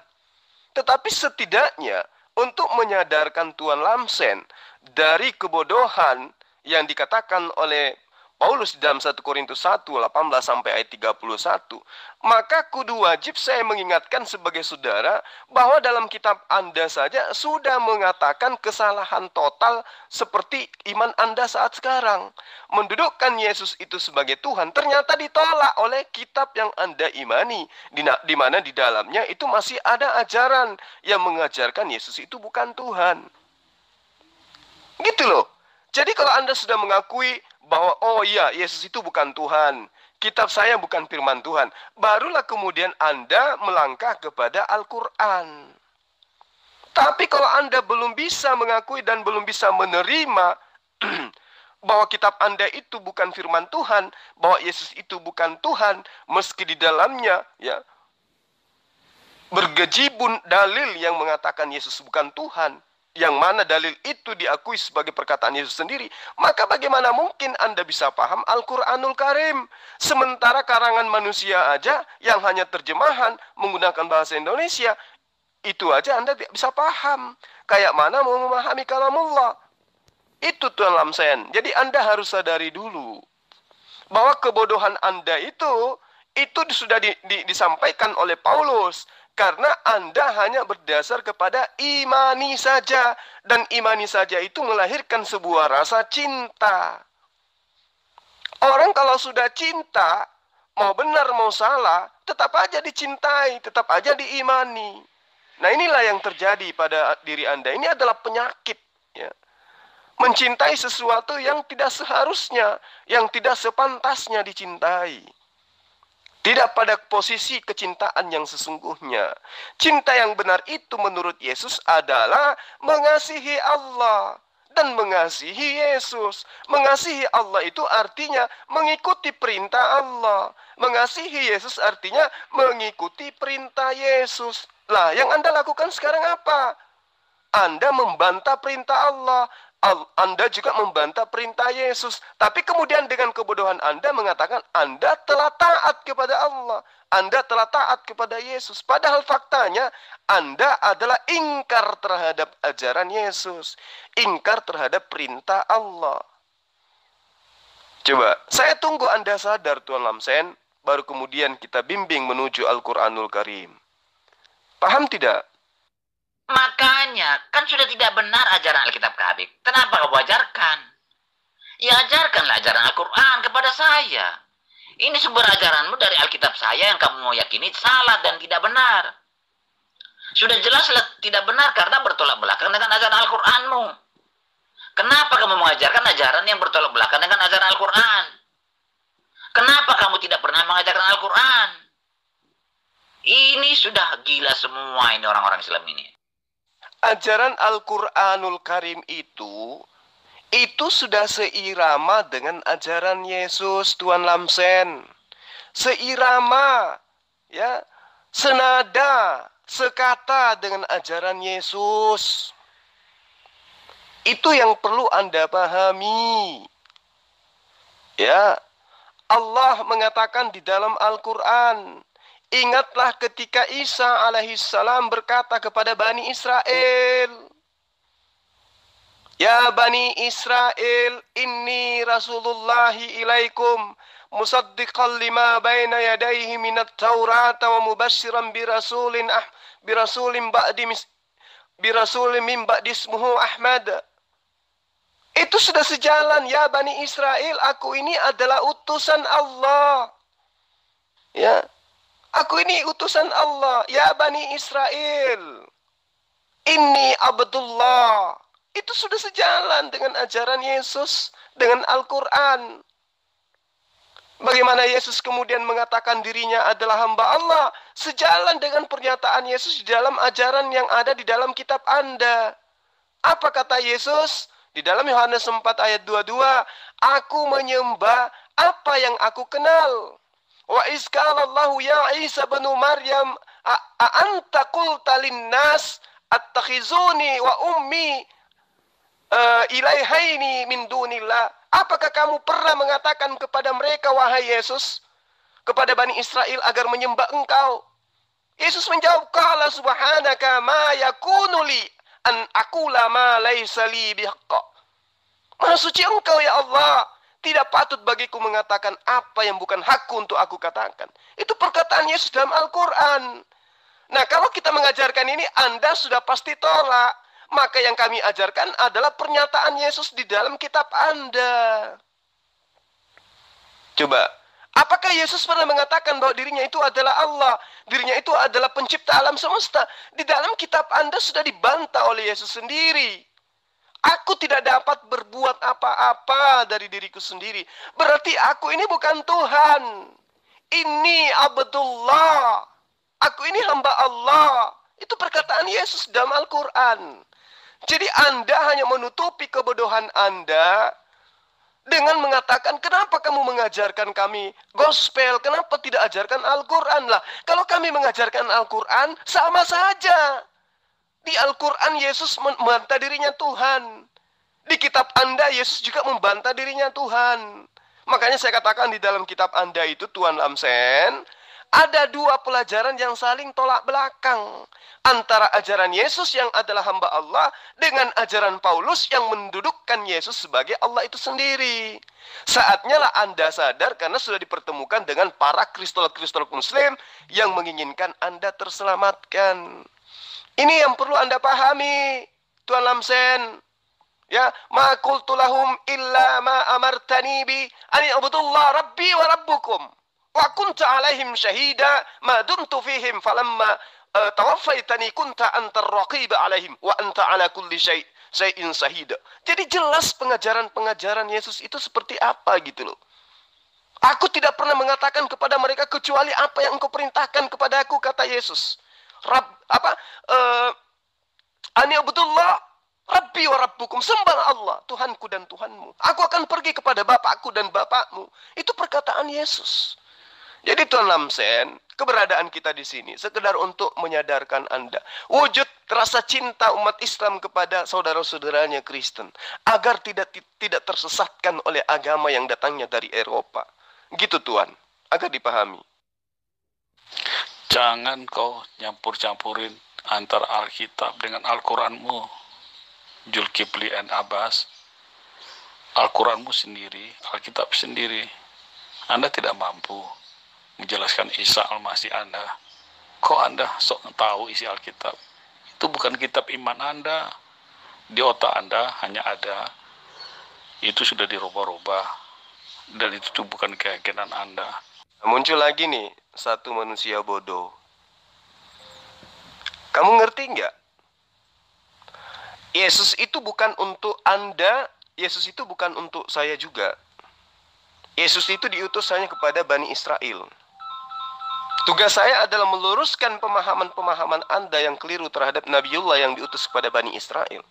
Tetapi setidaknya untuk menyadarkan Tuan Lamsen dari kebodohan yang dikatakan oleh Paulus dalam 1 Korintus 1, 18 sampai ayat 31, maka kudu wajib saya mengingatkan sebagai saudara bahwa dalam kitab Anda saja sudah mengatakan kesalahan total seperti iman Anda saat sekarang. Mendudukkan Yesus itu sebagai Tuhan ternyata ditolak oleh kitab yang Anda imani, di mana di dalamnya itu masih ada ajaran yang mengajarkan Yesus itu bukan Tuhan. Gitu loh. Jadi kalau Anda sudah mengakui bahwa oh iya Yesus itu bukan Tuhan, kitab saya bukan firman Tuhan, barulah kemudian Anda melangkah kepada Al-Quran. Tapi kalau Anda belum bisa mengakui dan belum bisa menerima bahwa kitab Anda itu bukan firman Tuhan, bahwa Yesus itu bukan Tuhan, meski di dalamnya ya bergejibun dalil yang mengatakan Yesus bukan Tuhan, yang mana dalil itu diakui sebagai perkataan Yesus sendiri, maka bagaimana mungkin Anda bisa paham Al-Quranul Karim? Sementara karangan manusia aja yang hanya terjemahan menggunakan bahasa Indonesia, itu aja Anda tidak bisa paham. Kayak mana mau memahami kalamullah? Itu Tuan Lamsen. Jadi Anda harus sadari dulu bahwa kebodohan Anda itu sudah disampaikan oleh Paulus. Karena Anda hanya berdasar kepada imani saja. Dan imani saja itu melahirkan sebuah rasa cinta. Orang kalau sudah cinta, mau benar mau salah, tetap aja dicintai, tetap aja diimani. Nah inilah yang terjadi pada diri Anda. Ini adalah penyakit. Ya. Mencintai sesuatu yang tidak seharusnya, yang tidak sepantasnya dicintai. Tidak pada posisi kecintaan yang sesungguhnya. Cinta yang benar itu menurut Yesus adalah mengasihi Allah dan mengasihi Yesus. Mengasihi Allah itu artinya mengikuti perintah Allah. Mengasihi Yesus artinya mengikuti perintah Yesus. Lah, yang Anda lakukan sekarang apa? Anda membantah perintah Allah. Anda juga membantah perintah Yesus. Tapi kemudian dengan kebodohan Anda mengatakan Anda telah taat kepada Allah. Anda telah taat kepada Yesus. Padahal faktanya Anda adalah ingkar terhadap ajaran Yesus. Ingkar terhadap perintah Allah. Coba, saya tunggu Anda sadar Tuan Lamsen. Baru kemudian kita bimbing menuju Al-Quranul Karim. Paham tidak? Makanya, kan sudah tidak benar ajaran Alkitab kami. Kenapa kamu ajarkan? Ya ajarkanlah ajaran Al-Quran kepada saya. Ini sumber ajaranmu dari Alkitab saya yang kamu mau yakini salah dan tidak benar. Sudah jelaslah tidak benar karena bertolak belakang dengan ajaran Al-Quranmu. Kenapa kamu mengajarkan ajaran yang bertolak belakang dengan ajaran Al-Quran? Kenapa kamu tidak pernah mengajarkan Al-Quran? Ini sudah gila semua ini orang-orang Islam ini. Ajaran Al-Quranul Karim itu sudah seirama dengan ajaran Yesus, Tuan Lamsen. Seirama, ya, senada, sekata dengan ajaran Yesus. Itu yang perlu Anda pahami. Ya, Allah mengatakan di dalam Al-Quran, ingatlah ketika Isa alaihissalam berkata kepada Bani Israel, Ya Bani Israel, inni Rasulullahi ilaikum, musaddiqan lima baina yadayhi minat Taurata wa mubashiran birasulin min ba'di ismuhu Ahmad. Itu sudah sejalan, ya Bani Israel, aku ini adalah utusan Allah. Ya, aku ini utusan Allah, ya Bani Israel. Inni Abdullah. Itu sudah sejalan dengan ajaran Yesus, dengan Al-Quran. Bagaimana Yesus kemudian mengatakan dirinya adalah hamba Allah, sejalan dengan pernyataan Yesus di dalam ajaran yang ada di dalam kitab Anda. Apa kata Yesus? Di dalam Yohanes 4 ayat 22, aku menyembah apa yang aku kenal. Wa izqalallahu ya Isa bin Maryam anta qulta linnas attakhizuni wa ummi ilaihaini min dunillah. Apakah kamu pernah mengatakan kepada mereka, wahai Yesus, kepada Bani Israel agar menyembah engkau? Yesus menjawab, qala subhanaka ma yakunu li an aqula ma laysa li bihaqqa. Maha suci engkau ya Allah, tidak patut bagiku mengatakan apa yang bukan hakku untuk aku katakan. Itu perkataan Yesus dalam Al-Quran. Nah, kalau kita mengajarkan ini, Anda sudah pasti tolak. Maka yang kami ajarkan adalah pernyataan Yesus di dalam kitab Anda. Coba, apakah Yesus pernah mengatakan bahwa dirinya itu adalah Allah? Dirinya itu adalah pencipta alam semesta? Di dalam kitab Anda sudah dibantah oleh Yesus sendiri. Aku tidak dapat berbuat apa-apa dari diriku sendiri. Berarti aku ini bukan Tuhan. Ini Abdullah. Aku ini hamba Allah. Itu perkataan Yesus dalam Al-Quran. Jadi Anda hanya menutupi kebodohan Anda dengan mengatakan, kenapa kamu mengajarkan kami gospel? Kenapa tidak ajarkan Al-Quran lah? Kalau kami mengajarkan Al-Quran, sama saja. Di Al-Quran Yesus membantah dirinya Tuhan. Di kitab Anda Yesus juga membantah dirinya Tuhan. Makanya saya katakan di dalam kitab Anda itu, Tuan Lamsen, ada dua pelajaran yang saling tolak belakang. Antara ajaran Yesus yang adalah hamba Allah dengan ajaran Paulus yang mendudukkan Yesus sebagai Allah itu sendiri. Saatnya lah Anda sadar karena sudah dipertemukan dengan para kristol-kristol Muslim yang menginginkan Anda terselamatkan. Ini yang perlu Anda pahami, Tuan Lamsen. Ya, ma qultu lahum illa ma amartani bi ani abudullah rabbi wa rabbukum wa kunta alaihim syahida ma dumtu fihim falamma tawaffaitani kunta antar raqib alaihim wa anta ala kulli syai'in syahida. Jadi jelas pengajaran-pengajaran Yesus itu seperti apa gitu loh. Aku tidak pernah mengatakan kepada mereka kecuali apa yang engkau perintahkan kepada aku, kata Yesus. Ani abdullah Rabbi wa rabbukum, sembahlah Allah, Tuhanku dan Tuhanmu. Aku akan pergi kepada Bapakku dan Bapakmu. Itu perkataan Yesus. Jadi Tuan Lamsen, keberadaan kita di sini sekedar untuk menyadarkan Anda wujud rasa cinta umat Islam kepada saudara-saudaranya Kristen agar tidak tersesatkan oleh agama yang datangnya dari Eropa. Gitu Tuan, agar dipahami. Jangan kau nyampur-campurin antara Alkitab dengan Al-Quranmu, Zulkifli and Abbas. Al-Quranmu sendiri, Alkitab sendiri. Anda tidak mampu menjelaskan Isa Al-Masih Anda. Kok Anda sok tahu isi Alkitab? Itu bukan kitab iman Anda. Di otak Anda hanya ada. Itu sudah dirubah-rubah. Dan itu bukan keyakinan Anda. Muncul lagi nih satu manusia bodoh. Kamu ngerti nggak? Yesus itu bukan untuk Anda, Yesus itu bukan untuk saya juga. Yesus itu diutus hanya kepada Bani Israel. Tugas saya adalah meluruskan pemahaman-pemahaman Anda yang keliru terhadap Nabiullah yang diutus kepada Bani Israel.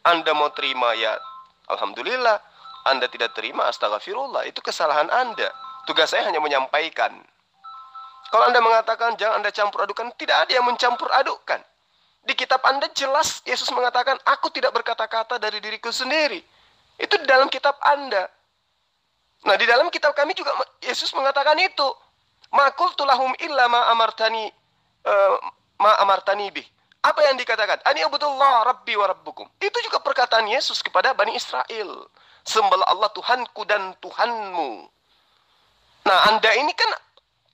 Anda mau terima ya Alhamdulillah. Anda tidak terima, astagfirullah. Itu kesalahan Anda. Tugas saya hanya menyampaikan. Kalau Anda mengatakan jangan Anda campur adukan, tidak ada yang mencampur adukan. Di kitab Anda jelas Yesus mengatakan, aku tidak berkata-kata dari diriku sendiri. Itu di dalam kitab Anda. Nah, di dalam kitab kami juga Yesus mengatakan itu. Ma qultu lahum illa ma amartani bih. Apa yang dikatakan? Ani abudullah rabbi wa rabbukum. Itu juga perkataan Yesus kepada Bani Israel. Sembahlah Allah Tuhanku dan Tuhanmu. Nah, Anda ini kan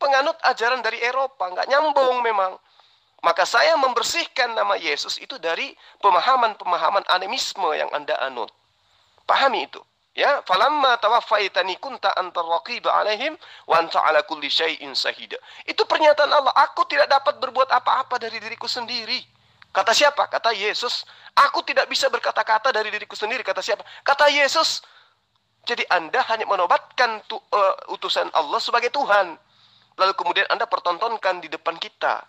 penganut ajaran dari Eropa, nggak nyambung memang. Maka saya membersihkan nama Yesus itu dari pemahaman-pemahaman animisme yang Anda anut. Pahami itu. Ya, falamma tawaffaitani kunta antar raqib alaihim wa anta ala kulli syai'in shahida. Itu pernyataan Allah, aku tidak dapat berbuat apa-apa dari diriku sendiri. Kata siapa? Kata Yesus. Aku tidak bisa berkata-kata dari diriku sendiri. Kata siapa? Kata Yesus. Jadi Anda hanya menobatkan utusan Allah sebagai Tuhan. Lalu kemudian Anda pertontonkan di depan kita.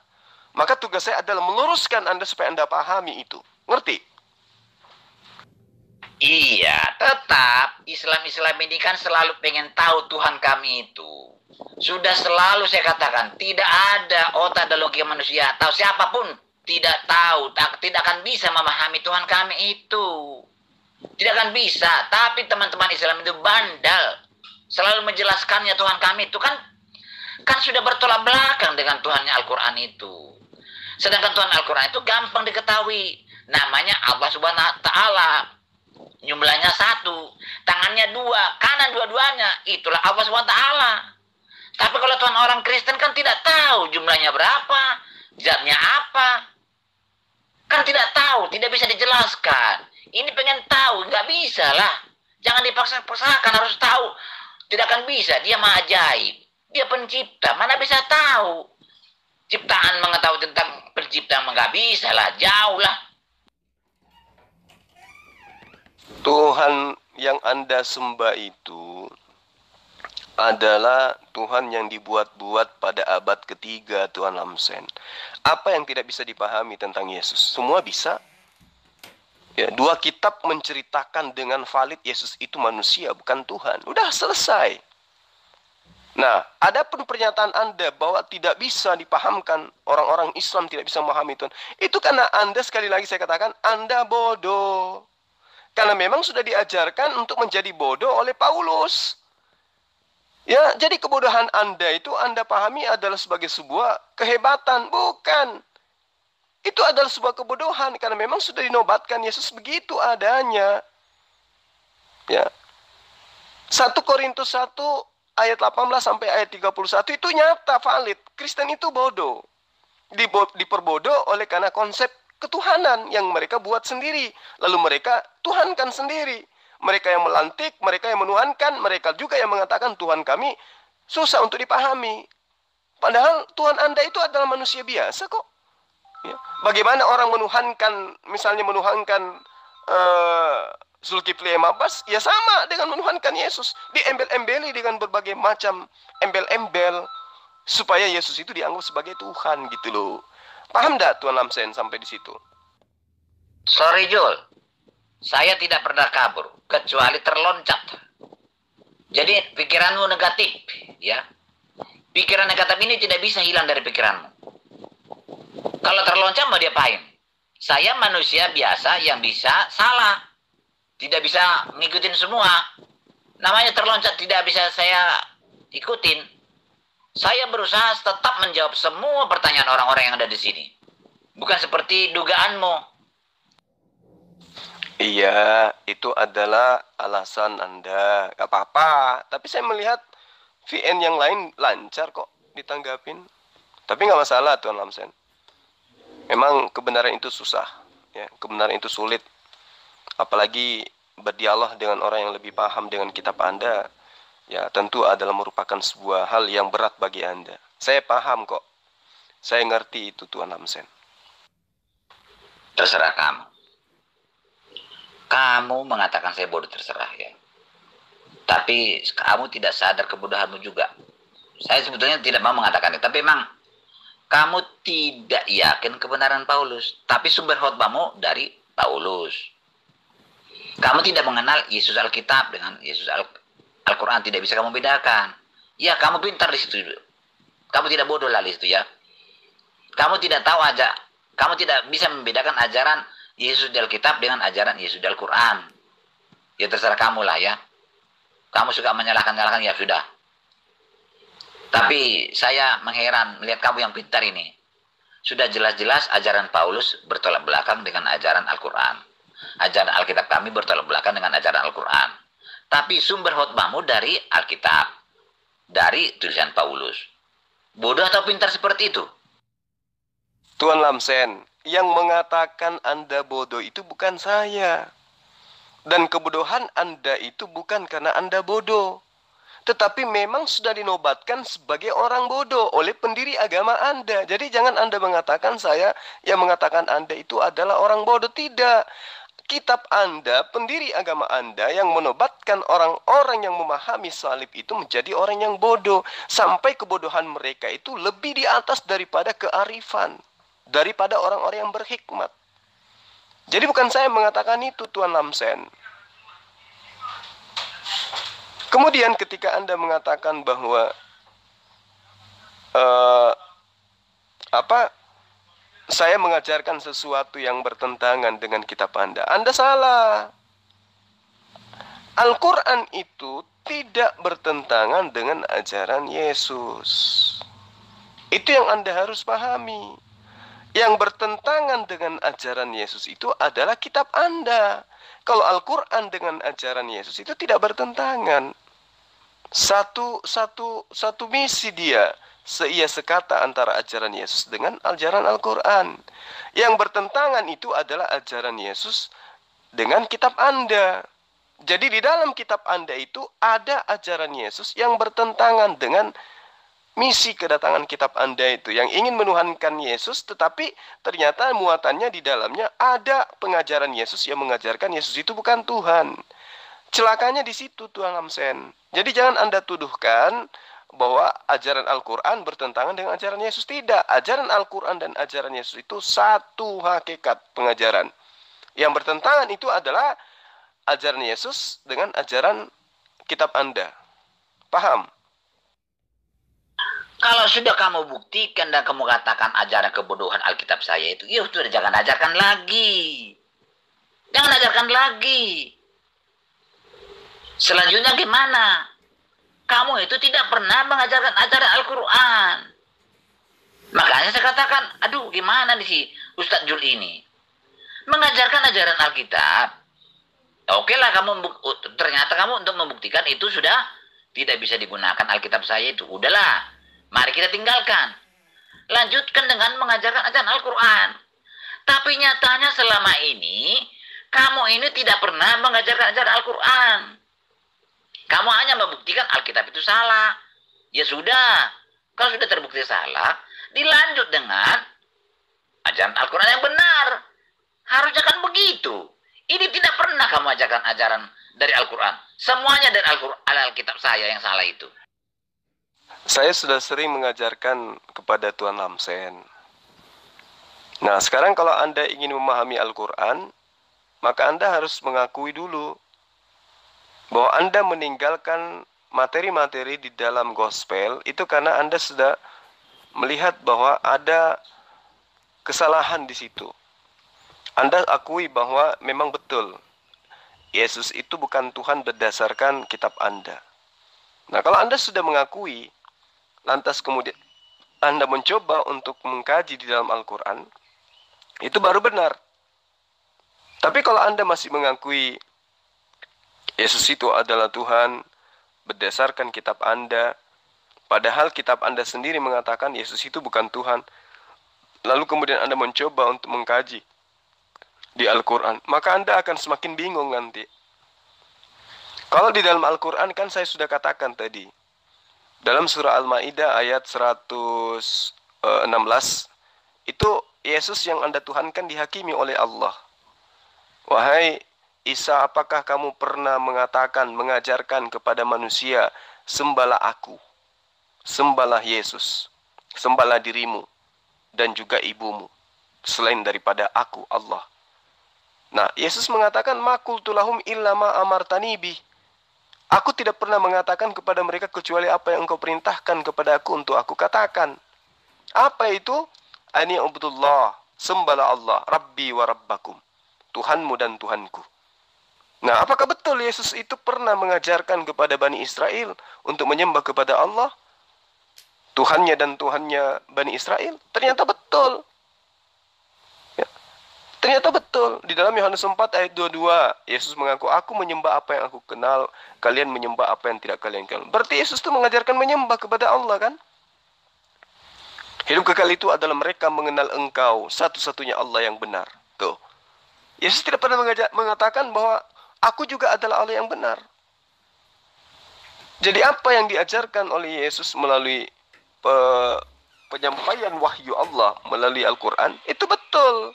Maka tugas saya adalah meluruskan Anda supaya Anda pahami itu. Ngerti? Iya, tetap Islam-Islam ini kan selalu pengen tahu Tuhan kami itu. Sudah selalu saya katakan, tidak ada otak dan logika manusia atau siapapun tidak tahu, tidak akan bisa memahami Tuhan kami itu. Tidak akan bisa. Tapi teman-teman Islam itu bandal. Selalu menjelaskannya Tuhan kami itu kan sudah bertolak belakang dengan Tuhannya Al-Quran itu. Sedangkan Tuhan Al-Quran itu gampang diketahui. Namanya Allah Subhanahu wa Ta'ala. Jumlahnya 1. Tangannya 2. Kanan dua-duanya. Itulah Allah Subhanahu wa Ta'ala. Tapi kalau Tuhan orang Kristen kan tidak tahu jumlahnya berapa. Zatnya apa. Kan tidak tahu. Tidak bisa dijelaskan. Ini pengen tahu. Nggak bisa lah. Jangan dipaksa-paksakan. Harus tahu. Tidak akan bisa. Dia maha ajaib. Dia pencipta. Mana bisa tahu. Ciptaan mengetahui tentang penciptaan nggak bisa lah, jauh lah. Tuhan yang Anda sembah itu adalah Tuhan yang dibuat-buat pada abad ketiga, Tuan Lamsen. Apa yang tidak bisa dipahami tentang Yesus? Semua bisa. Ya, 2 kitab menceritakan dengan valid Yesus itu manusia, bukan Tuhan. Udah selesai. Nah, ada pun pernyataan Anda bahwa tidak bisa dipahamkan, orang-orang Islam tidak bisa memahami Tuhan. Itu karena Anda, sekali lagi saya katakan, Anda bodoh. Karena memang sudah diajarkan untuk menjadi bodoh oleh Paulus. Ya, jadi kebodohan Anda itu Anda pahami adalah sebagai sebuah kehebatan. Bukan. Itu adalah sebuah kebodohan. Karena memang sudah dinobatkan Yesus begitu adanya. Ya. 1 Korintus 1 ayat 18 sampai ayat 31 itu nyata, valid. Kristen itu bodoh. Diperbodoh oleh karena konsep ketuhanan yang mereka buat sendiri. Lalu mereka tuhankan sendiri. Mereka yang melantik, mereka yang menuhankan, mereka juga yang mengatakan Tuhan kami susah untuk dipahami. Padahal Tuhan Anda itu adalah manusia biasa kok. Ya. Bagaimana orang menuhankan, misalnya menuhankan Zulkifli Abbas, ya sama dengan menuhankan Yesus. Diembel-embeli dengan berbagai macam embel-embel supaya Yesus itu dianggap sebagai Tuhan gitu loh. Paham enggak Tuan Lamsen sampai di situ? Sorry Jul, saya tidak pernah kabur kecuali terloncat. Jadi pikiranmu negatif, ya. Pikiran negatif ini tidak bisa hilang dari pikiranmu. Kalau terloncat mau diapain? Saya manusia biasa yang bisa salah. Tidak bisa ngikutin semua. Namanya terloncat tidak bisa saya ikutin. Saya berusaha tetap menjawab semua pertanyaan orang-orang yang ada di sini. Bukan seperti dugaanmu. Iya, itu adalah alasan Anda. Gak apa-apa. Tapi saya melihat VN yang lain lancar kok ditanggapin. Tapi gak masalah Tuan Lamsen. Memang kebenaran itu susah. Ya, kebenaran itu sulit. Apalagi berdialog dengan orang yang lebih paham dengan kitab Anda, ya tentu adalah merupakan sebuah hal yang berat bagi Anda. Saya paham kok. Saya ngerti itu Tuan Lamsen. Terserah kamu. Kamu mengatakan saya bodoh, terserah ya. Tapi kamu tidak sadar kebodohanmu juga. Saya sebetulnya tidak mau mengatakan itu. Tapi memang kamu tidak yakin kebenaran Paulus. Tapi sumber khotbahmu dari Paulus. Kamu tidak mengenal Yesus Alkitab dengan Yesus Al-Quran. Tidak bisa kamu bedakan. Ya, kamu pintar di situ. Kamu tidak bodoh lah di situ ya. Kamu tidak tahu aja Kamu tidak bisa membedakan ajaran Yesus di Alkitab dengan ajaran Yesus di Al-Quran. Ya terserah kamu lah ya. Kamu suka menyalahkan-nyalahkan, ya sudah. Tapi saya mengheran melihat kamu yang pintar ini. Sudah jelas-jelas ajaran Paulus bertolak belakang dengan ajaran Al-Quran. Ajaran Alkitab kami bertolak belakang dengan ajaran Al-Quran. Tapi sumber khotbahmu dari Alkitab. Dari tulisan Paulus. Bodoh atau pintar seperti itu? Tuan Lamsen, yang mengatakan Anda bodoh itu bukan saya. Dan kebodohan Anda itu bukan karena Anda bodoh. Tetapi memang sudah dinobatkan sebagai orang bodoh oleh pendiri agama Anda. Jadi jangan Anda mengatakan saya yang mengatakan Anda itu adalah orang bodoh. Tidak. Kitab Anda, pendiri agama Anda yang menobatkan orang-orang yang memahami salib itu menjadi orang yang bodoh. Sampai kebodohan mereka itu lebih di atas daripada kearifan. Daripada orang-orang yang berhikmat. Jadi bukan saya mengatakan itu, Tuan Lamsen. Kemudian ketika Anda mengatakan bahwa saya mengajarkan sesuatu yang bertentangan dengan kitab Anda salah. Al-Quran itu tidak bertentangan dengan ajaran Yesus. Itu yang Anda harus pahami. Yang bertentangan dengan ajaran Yesus itu adalah kitab Anda. Kalau Al-Quran dengan ajaran Yesus itu tidak bertentangan. Satu misi dia. Seia sekata antara ajaran Yesus dengan ajaran Al-Quran. Yang bertentangan itu adalah ajaran Yesus dengan kitab Anda. Jadi di dalam kitab Anda itu ada ajaran Yesus yang bertentangan dengan misi kedatangan kitab Anda itu. Yang ingin menuhankan Yesus, tetapi ternyata muatannya di dalamnya ada pengajaran Yesus yang mengajarkan Yesus itu bukan Tuhan. Celakanya di situ, Tuan Lamsen. Jadi jangan Anda tuduhkan bahwa ajaran Al-Quran bertentangan dengan ajaran Yesus. Tidak. Ajaran Al-Quran dan ajaran Yesus itu satu hakikat pengajaran. Yang bertentangan itu adalah ajaran Yesus dengan ajaran kitab Anda. Paham? Kalau sudah kamu buktikan dan kamu katakan ajaran kebodohan Alkitab saya itu, ya sudah jangan ajarkan lagi. Jangan ajarkan lagi. Selanjutnya gimana? Kamu itu tidak pernah mengajarkan ajaran Al-Quran. Makanya saya katakan, aduh gimana nih si Ustadz Jul ini? Mengajarkan ajaran Alkitab. Oke lah, ternyata kamu untuk membuktikan itu sudah tidak bisa digunakan Alkitab saya itu. Udahlah. Mari kita tinggalkan. Lanjutkan dengan mengajarkan ajaran Al-Quran. Tapi nyatanya selama ini, kamu ini tidak pernah mengajarkan ajaran Al-Quran. Kamu hanya membuktikan Alkitab itu salah. Ya sudah. Kalau sudah terbukti salah, dilanjut dengan ajaran Al-Quran yang benar. Harusnya kan begitu. Ini tidak pernah kamu ajarkan ajaran dari Al-Quran. Semuanya dari Alkitab saya yang salah itu. Saya sudah sering mengajarkan kepada Tuan Lamsen. Nah, sekarang kalau Anda ingin memahami Al-Quran, maka Anda harus mengakui dulu bahwa Anda meninggalkan materi-materi di dalam gospel itu karena Anda sudah melihat bahwa ada kesalahan di situ. Anda akui bahwa memang betul Yesus itu bukan Tuhan berdasarkan kitab Anda. Nah, kalau Anda sudah mengakui, lantas kemudian Anda mencoba untuk mengkaji di dalam Al-Quran, itu baru benar. Tapi kalau Anda masih mengakui Yesus itu adalah Tuhan berdasarkan kitab Anda, padahal kitab Anda sendiri mengatakan Yesus itu bukan Tuhan, lalu kemudian Anda mencoba untuk mengkaji di Al-Quran, maka Anda akan semakin bingung nanti. Kalau di dalam Al-Quran kan saya sudah katakan tadi, dalam surah Al-Ma'idah ayat 116, itu Yesus yang Anda tuhankan dihakimi oleh Allah. Wahai Isa, apakah kamu pernah mengajarkan kepada manusia, sembahlah aku, sembahlah Yesus, sembahlah dirimu, dan juga ibumu, selain daripada aku, Allah. Nah, Yesus mengatakan, ma qultu lahum illa ma amartani bih. Aku tidak pernah mengatakan kepada mereka kecuali apa yang engkau perintahkan kepada aku untuk aku katakan. Apa itu? Ani ubudullah Sembahlah Allah, Rabbi wa Rabbakum, Tuhanmu dan Tuhanku. Nah, apakah betul Yesus itu pernah mengajarkan kepada Bani Israel untuk menyembah kepada Allah, Tuhannya dan Tuhannya Bani Israel? Ternyata betul. Ya. Ternyata betul. Di dalam Yohanes 4 ayat 22, Yesus mengaku, aku menyembah apa yang aku kenal, kalian menyembah apa yang tidak kalian kenal. Berarti Yesus itu mengajarkan menyembah kepada Allah, kan? Hidup kekal itu adalah mereka mengenal Engkau, satu-satunya Allah yang benar. Tuh. Yesus tidak pernah mengatakan bahwa aku juga adalah Allah yang benar. Jadi apa yang diajarkan oleh Yesus melalui penyampaian wahyu Allah melalui Al-Quran, itu betul.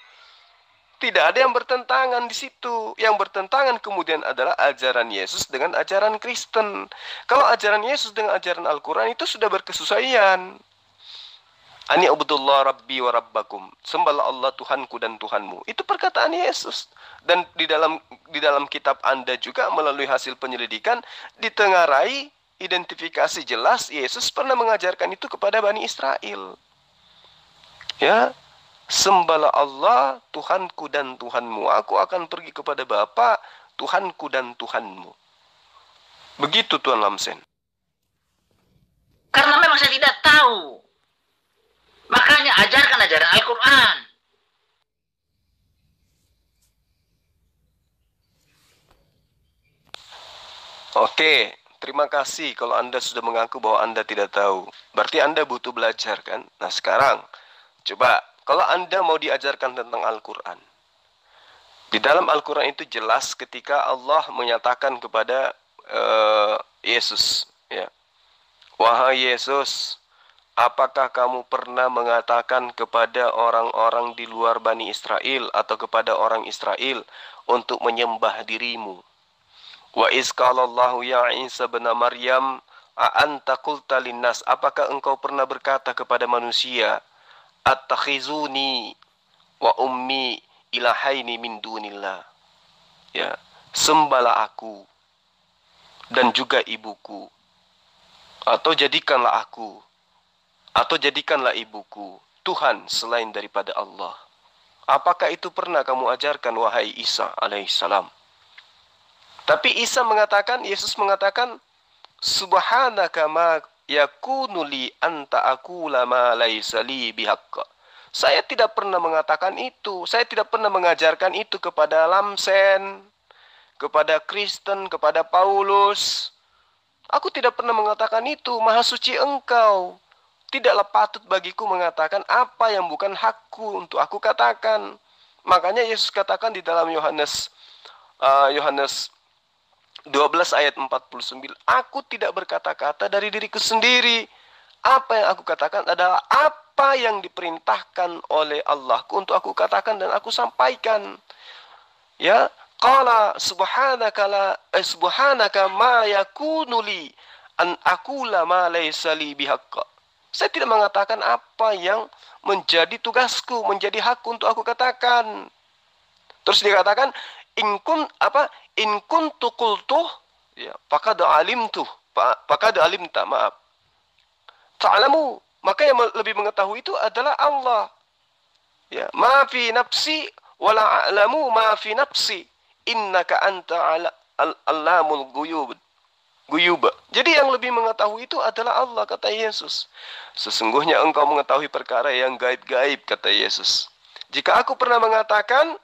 Tidak ada yang bertentangan di situ. Yang bertentangan kemudian adalah ajaran Yesus dengan ajaran Kristen. Kalau ajaran Yesus dengan ajaran Al-Quran itu sudah berkesesuaian. Ani ubudullah rabbi wa rabbakum. Sembahlah Allah Tuhanku dan Tuhanmu. Itu perkataan Yesus. Dan di dalam kitab Anda juga melalui hasil penyelidikan ditengarai identifikasi jelas Yesus pernah mengajarkan itu kepada Bani Israel. Ya, sembahlah Allah Tuhanku dan Tuhanmu. Aku akan pergi kepada Bapa Tuhanku dan Tuhanmu. Begitu Tuan Lamsen. Karena memang saya tidak tahu. Makanya ajarkan ajaran Al-Quran. Oke, terima kasih kalau Anda sudah mengaku bahwa Anda tidak tahu. Berarti Anda butuh belajar, kan? Nah sekarang, coba, kalau Anda mau diajarkan tentang Al-Quran. Di dalam Al-Quran itu jelas ketika Allah menyatakan kepada Yesus, ya, wahai Yesus, apakah kamu pernah mengatakan kepada orang-orang di luar Bani Israel atau kepada orang Israel untuk menyembah dirimu? Wa iz qalallahu ya Isa bin Maryam a anta qulta linnas, apakah engkau pernah berkata kepada manusia, attakhizuni wa ummi ilahaini min dunillah, ya, sembahlah aku dan juga ibuku, atau jadikanlah aku atau jadikanlah ibuku Tuhan selain daripada Allah. Apakah itu pernah kamu ajarkan wahai Isa alaihissalam? Tapi Isa mengatakan, Yesus mengatakan, subhanaka ma yakunu li anta aqula ma laisa li bihaqq. Saya tidak pernah mengatakan itu. Saya tidak pernah mengajarkan itu kepada Lamsen, kepada Kristen, kepada Paulus. Aku tidak pernah mengatakan itu. Maha suci Engkau. Tidaklah patut bagiku mengatakan apa yang bukan hakku untuk aku katakan. Makanya Yesus katakan di dalam Yohanes 12 ayat 49, aku tidak berkata-kata dari diriku sendiri. Apa yang aku katakan adalah apa yang diperintahkan oleh Allahku untuk aku katakan dan aku sampaikan. Ya, qala subhanaka ma yakunu li an aqula ma laysa li bihaqq. Saya tidak mengatakan apa yang menjadi tugasku, menjadi hakku untuk aku katakan. Terus dikatakan in kuntu qultuh, ya, faqad alimta, maaf. Ta'lamu, maka yang lebih mengetahui itu adalah Allah. Ya, ma fi nafsi wala a'lamu ma fi nafsi innaka anta allamul ghuyub. Jadi yang lebih mengetahui itu adalah Allah, kata Yesus. Sesungguhnya engkau mengetahui perkara yang gaib-gaib, kata Yesus. Jika aku pernah mengatakan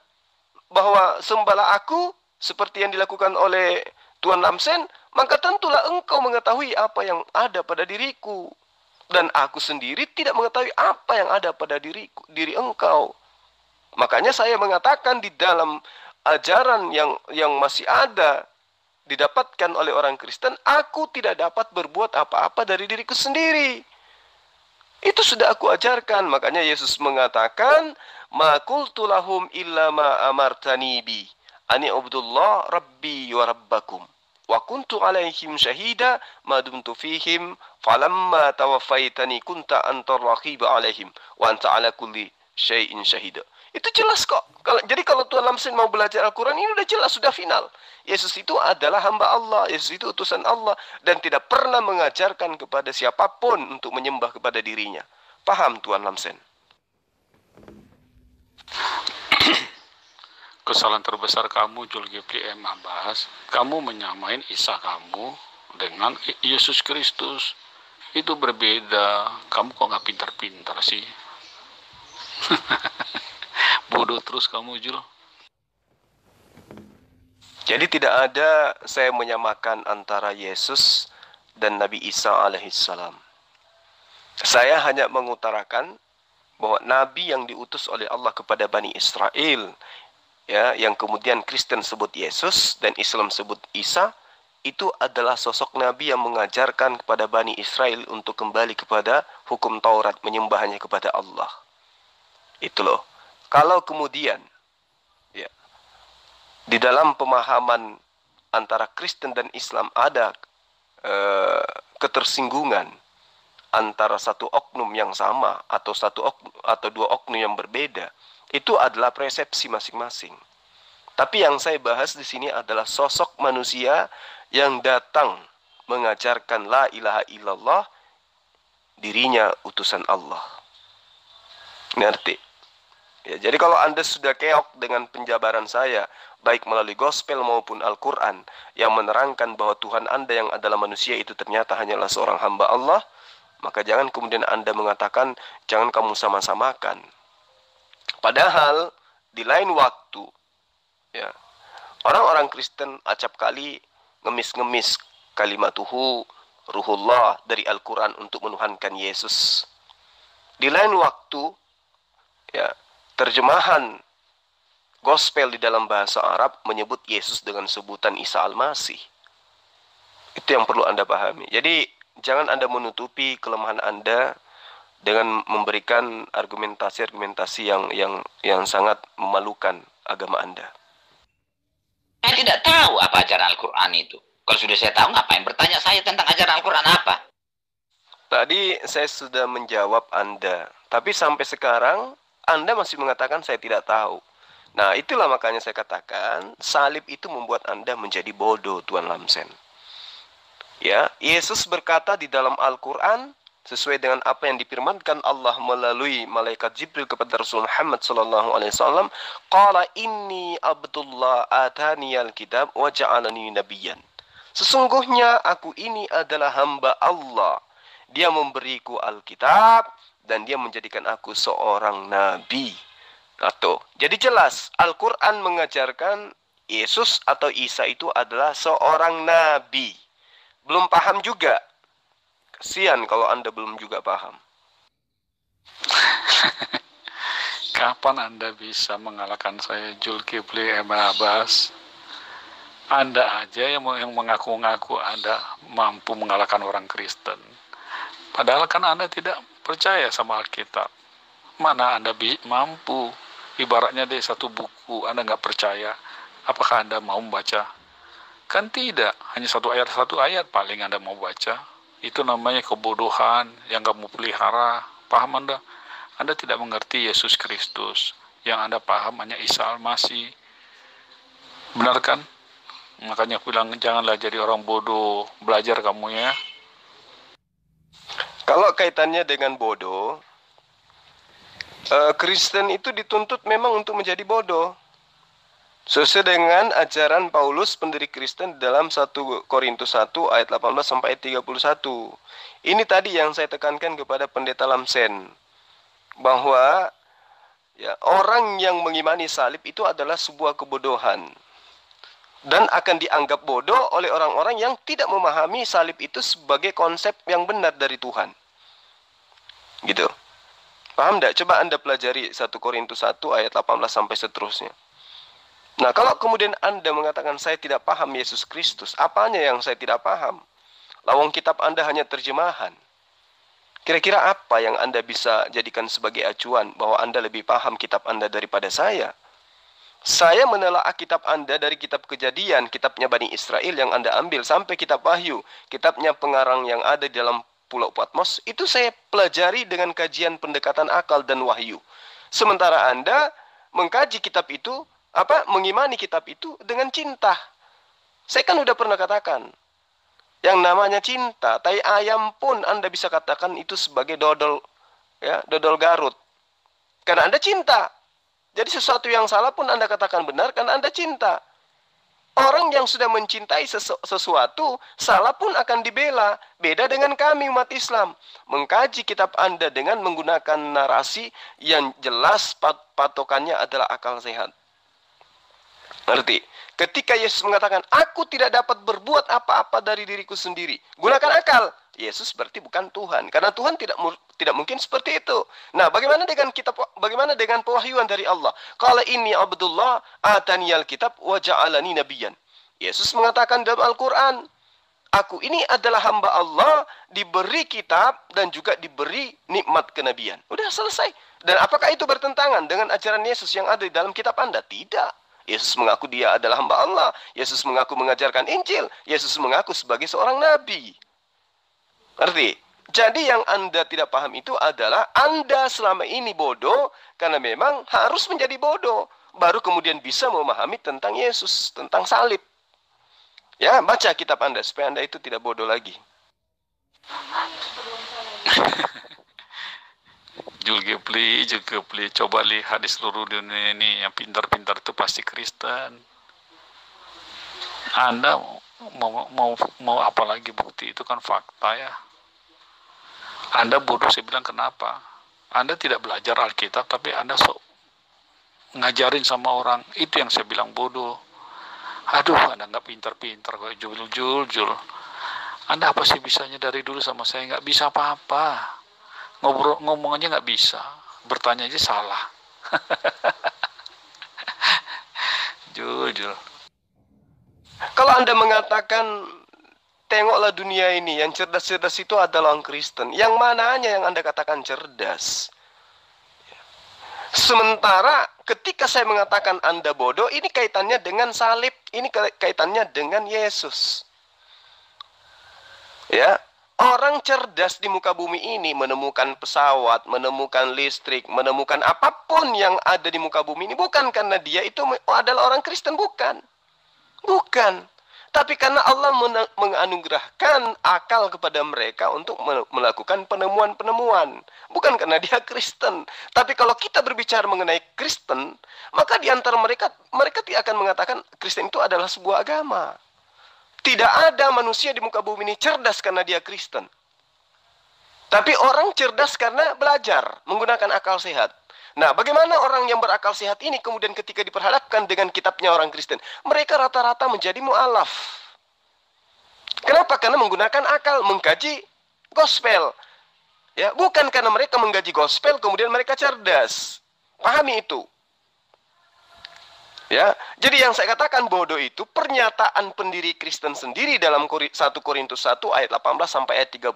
bahwa sembahlah aku seperti yang dilakukan oleh Tuan Lamsen, maka tentulah engkau mengetahui apa yang ada pada diriku. Dan aku sendiri tidak mengetahui apa yang ada pada diri engkau. Makanya saya mengatakan di dalam ajaran yang masih ada didapatkan oleh orang Kristen, aku tidak dapat berbuat apa-apa dari diriku sendiri. Itu sudah aku ajarkan. Makanya Yesus mengatakan, ma qultu lahum illa ma amartani bi ani ubudullah rabbi wa rabbakum wa kuntu alaihim syahida ma dumtu fihim falamma tawaffaitani kunta antar raqib alaihim wa anta ala kulli syai'in syahida. Itu jelas kok. Jadi kalau Tuan Lamsen mau belajar Al-Quran, ini udah jelas, sudah final. Yesus itu adalah hamba Allah. Yesus itu utusan Allah. Dan tidak pernah mengajarkan kepada siapapun untuk menyembah kepada dirinya. Paham Tuan Lamsen? kesalahan terbesar kamu, Zulkifli M. Abbas, kamu menyamain Isa kamu dengan Yesus Kristus. Itu berbeda. Kamu kok nggak pintar-pintar sih? Bodoh terus kamu, Jul. Jadi tidak ada saya menyamakan antara Yesus dan Nabi Isa alaihissalam. Saya hanya mengutarakan bahwa Nabi yang diutus oleh Allah kepada Bani Israel, ya, yang kemudian Kristen sebut Yesus dan Islam sebut Isa, itu adalah sosok Nabi yang mengajarkan kepada Bani Israel untuk kembali kepada hukum Taurat, menyembahnya kepada Allah. Itu loh. Kalau kemudian ya, di dalam pemahaman antara Kristen dan Islam ada ketersinggungan antara satu oknum yang sama atau dua oknum yang berbeda, itu adalah persepsi masing-masing. Tapi yang saya bahas di sini adalah sosok manusia yang datang mengajarkan la ilaha illallah, dirinya utusan Allah. Ngerti? Ya, jadi kalau Anda sudah keok dengan penjabaran saya, baik melalui gospel maupun Al-Quran, yang menerangkan bahwa Tuhan Anda yang adalah manusia itu ternyata hanyalah seorang hamba Allah, maka jangan kemudian Anda mengatakan, jangan kamu sama-samakan. Padahal, di lain waktu, ya, orang-orang Kristen acap kali ngemis-ngemis kalimatuhu, ruhullah dari Al-Quran untuk menuhankan Yesus. Di lain waktu, ya, terjemahan gospel di dalam bahasa Arab menyebut Yesus dengan sebutan Isa Al-Masih. Itu yang perlu Anda pahami. Jadi jangan Anda menutupi kelemahan Anda dengan memberikan argumentasi-argumentasi yang sangat memalukan agama Anda. Saya tidak tahu apa ajaran Al-Quran itu. Kalau sudah saya tahu, ngapain bertanya saya tentang ajaran Al-Quran apa? Tadi saya sudah menjawab Anda, tapi sampai sekarang Anda masih mengatakan saya tidak tahu. Nah, itulah makanya saya katakan salib itu membuat Anda menjadi bodoh, Tuan Lamsen. Ya, Yesus berkata di dalam Al-Quran sesuai dengan apa yang difirmankan Allah melalui malaikat Jibril kepada Rasul Muhammad SAW, qala inni abdullah ataniyal kitab wa ja'alani nabiyyan. Sesungguhnya aku ini adalah hamba Allah. Dia memberiku Alkitab dan dia menjadikan aku seorang nabi. Atau, jadi jelas Al-Quran mengajarkan Yesus atau Isa itu adalah seorang nabi. Belum paham juga? Kasihan kalau Anda belum juga paham. Kapan Anda bisa mengalahkan saya, Zulkifli M. Abbas? Anda aja yang mengaku-ngaku Anda mampu mengalahkan orang Kristen. Padahal kan Anda tidak percaya sama Alkitab. Mana Anda mampu? Ibaratnya dari satu buku Anda nggak percaya, apakah Anda mau membaca? Kan tidak, hanya satu ayat paling Anda mau baca. Itu namanya kebodohan yang kamu pelihara. Paham Anda? Anda tidak mengerti Yesus Kristus. Yang Anda paham hanya Isa Al-Masih. Benar kan? Makanya aku bilang janganlah jadi orang bodoh. Belajar kamu ya. Kalau kaitannya dengan bodoh, Kristen itu dituntut memang untuk menjadi bodoh. Sesuai dengan ajaran Paulus pendiri Kristen dalam 1 Korintus 1 ayat 18 sampai 31. Ini tadi yang saya tekankan kepada Pendeta Lamsen, bahwa ya, orang yang mengimani salib itu adalah sebuah kebodohan dan akan dianggap bodoh oleh orang-orang yang tidak memahami salib itu sebagai konsep yang benar dari Tuhan. Gitu. Paham tidak? Coba Anda pelajari 1 Korintus 1 ayat 18 sampai seterusnya. Nah, kalau kemudian Anda mengatakan saya tidak paham Yesus Kristus, apanya yang saya tidak paham? Lawang kitab Anda hanya terjemahan. Kira-kira apa yang Anda bisa jadikan sebagai acuan bahwa Anda lebih paham kitab Anda daripada saya? Saya menelaah kitab Anda dari kitab Kejadian, kitabnya Bani Israel yang Anda ambil, sampai kitab Wahyu, kitabnya pengarang yang ada di dalam Pulau Patmos, itu saya pelajari dengan kajian pendekatan akal dan wahyu. Sementara Anda mengkaji kitab itu, mengimani kitab itu dengan cinta. Saya kan udah pernah katakan, yang namanya cinta, tai ayam pun Anda bisa katakan itu sebagai dodol, ya, dodol Garut. Karena Anda cinta Jadi sesuatu yang salah pun Anda katakan benar karena Anda cinta. Orang yang sudah mencintai sesuatu, salah pun akan dibela. Beda dengan kami umat Islam. Mengkaji kitab Anda dengan menggunakan narasi yang jelas patokannya adalah akal sehat. Ngerti? Ketika Yesus mengatakan, aku tidak dapat berbuat apa-apa dari diriku sendiri. Gunakan akal. Yesus berarti bukan Tuhan. Karena Tuhan tidak mungkin seperti itu. Nah, bagaimana dengan pewahyuan dari Allah? Qala inni abdullah ataniyal kitab wa ja'alani nabiyan. Yesus mengatakan dalam Al-Quran, aku ini adalah hamba Allah, diberi kitab dan juga diberi nikmat kenabian. Udah selesai. Dan apakah itu bertentangan dengan ajaran Yesus yang ada di dalam kitab Anda? Tidak. Yesus mengaku dia adalah hamba Allah. Yesus mengaku mengajarkan Injil. Yesus mengaku sebagai seorang nabi. Ngerti? Jadi yang Anda tidak paham itu adalah Anda selama ini bodoh karena memang harus menjadi bodoh. Baru kemudian bisa memahami tentang Yesus, tentang salib. Ya, baca kitab Anda supaya Anda itu tidak bodoh lagi. Zulkifli, coba lihat di seluruh dunia ini yang pintar-pintar itu pasti Kristen. Anda mau apa lagi bukti? Itu kan fakta ya. Anda bodoh, saya bilang kenapa? Anda tidak belajar Alkitab, tapi Anda ngajarin sama orang. Itu yang saya bilang bodoh. Aduh, Anda nggak pintar-pintar kok, Jul. Anda apa sih bisanya dari dulu sama saya? Nggak bisa apa-apa. Ngomong aja nggak bisa, bertanya aja salah. Jul. Kalau Anda mengatakan, tengoklah dunia ini, yang cerdas-cerdas itu adalah orang Kristen. Yang mananya yang Anda katakan cerdas? Sementara ketika saya mengatakan Anda bodoh, ini kaitannya dengan salib, ini kaitannya dengan Yesus. Ya. Orang cerdas di muka bumi ini menemukan pesawat, menemukan listrik, menemukan apapun yang ada di muka bumi ini bukan karena dia itu adalah orang Kristen, bukan. Tapi karena Allah menganugerahkan akal kepada mereka untuk melakukan penemuan-penemuan. Bukan karena dia Kristen. Tapi kalau kita berbicara mengenai Kristen, maka di antara mereka tidak akan mengatakan Kristen itu adalah sebuah agama. Tidak ada manusia di muka bumi ini cerdas karena dia Kristen. Tapi orang cerdas karena belajar, menggunakan akal sehat. Nah, bagaimana orang yang berakal sehat ini kemudian ketika diperhadapkan dengan kitabnya orang Kristen, mereka rata-rata menjadi mu'alaf. Kenapa? Karena menggunakan akal, mengkaji gospel. Ya, bukan karena mereka mengkaji gospel kemudian mereka cerdas. Pahami itu. Ya, jadi yang saya katakan bodoh itu pernyataan pendiri Kristen sendiri dalam 1 Korintus 1 ayat 18 sampai ayat 31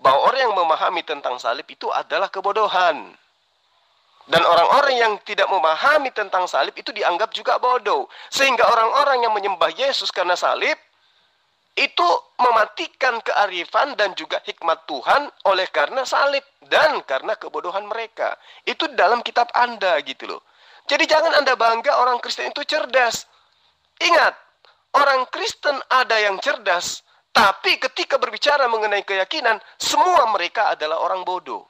bahwa orang yang memahami tentang salib itu adalah kebodohan. Dan orang-orang yang tidak memahami tentang salib itu dianggap juga bodoh. Sehingga orang-orang yang menyembah Yesus karena salib itu mematikan kearifan dan juga hikmat Tuhan oleh karena salib dan karena kebodohan mereka. Itu dalam kitab Anda gitu loh. Jadi jangan Anda bangga orang Kristen itu cerdas. Ingat, orang Kristen ada yang cerdas, tapi ketika berbicara mengenai keyakinan, semua mereka adalah orang bodoh.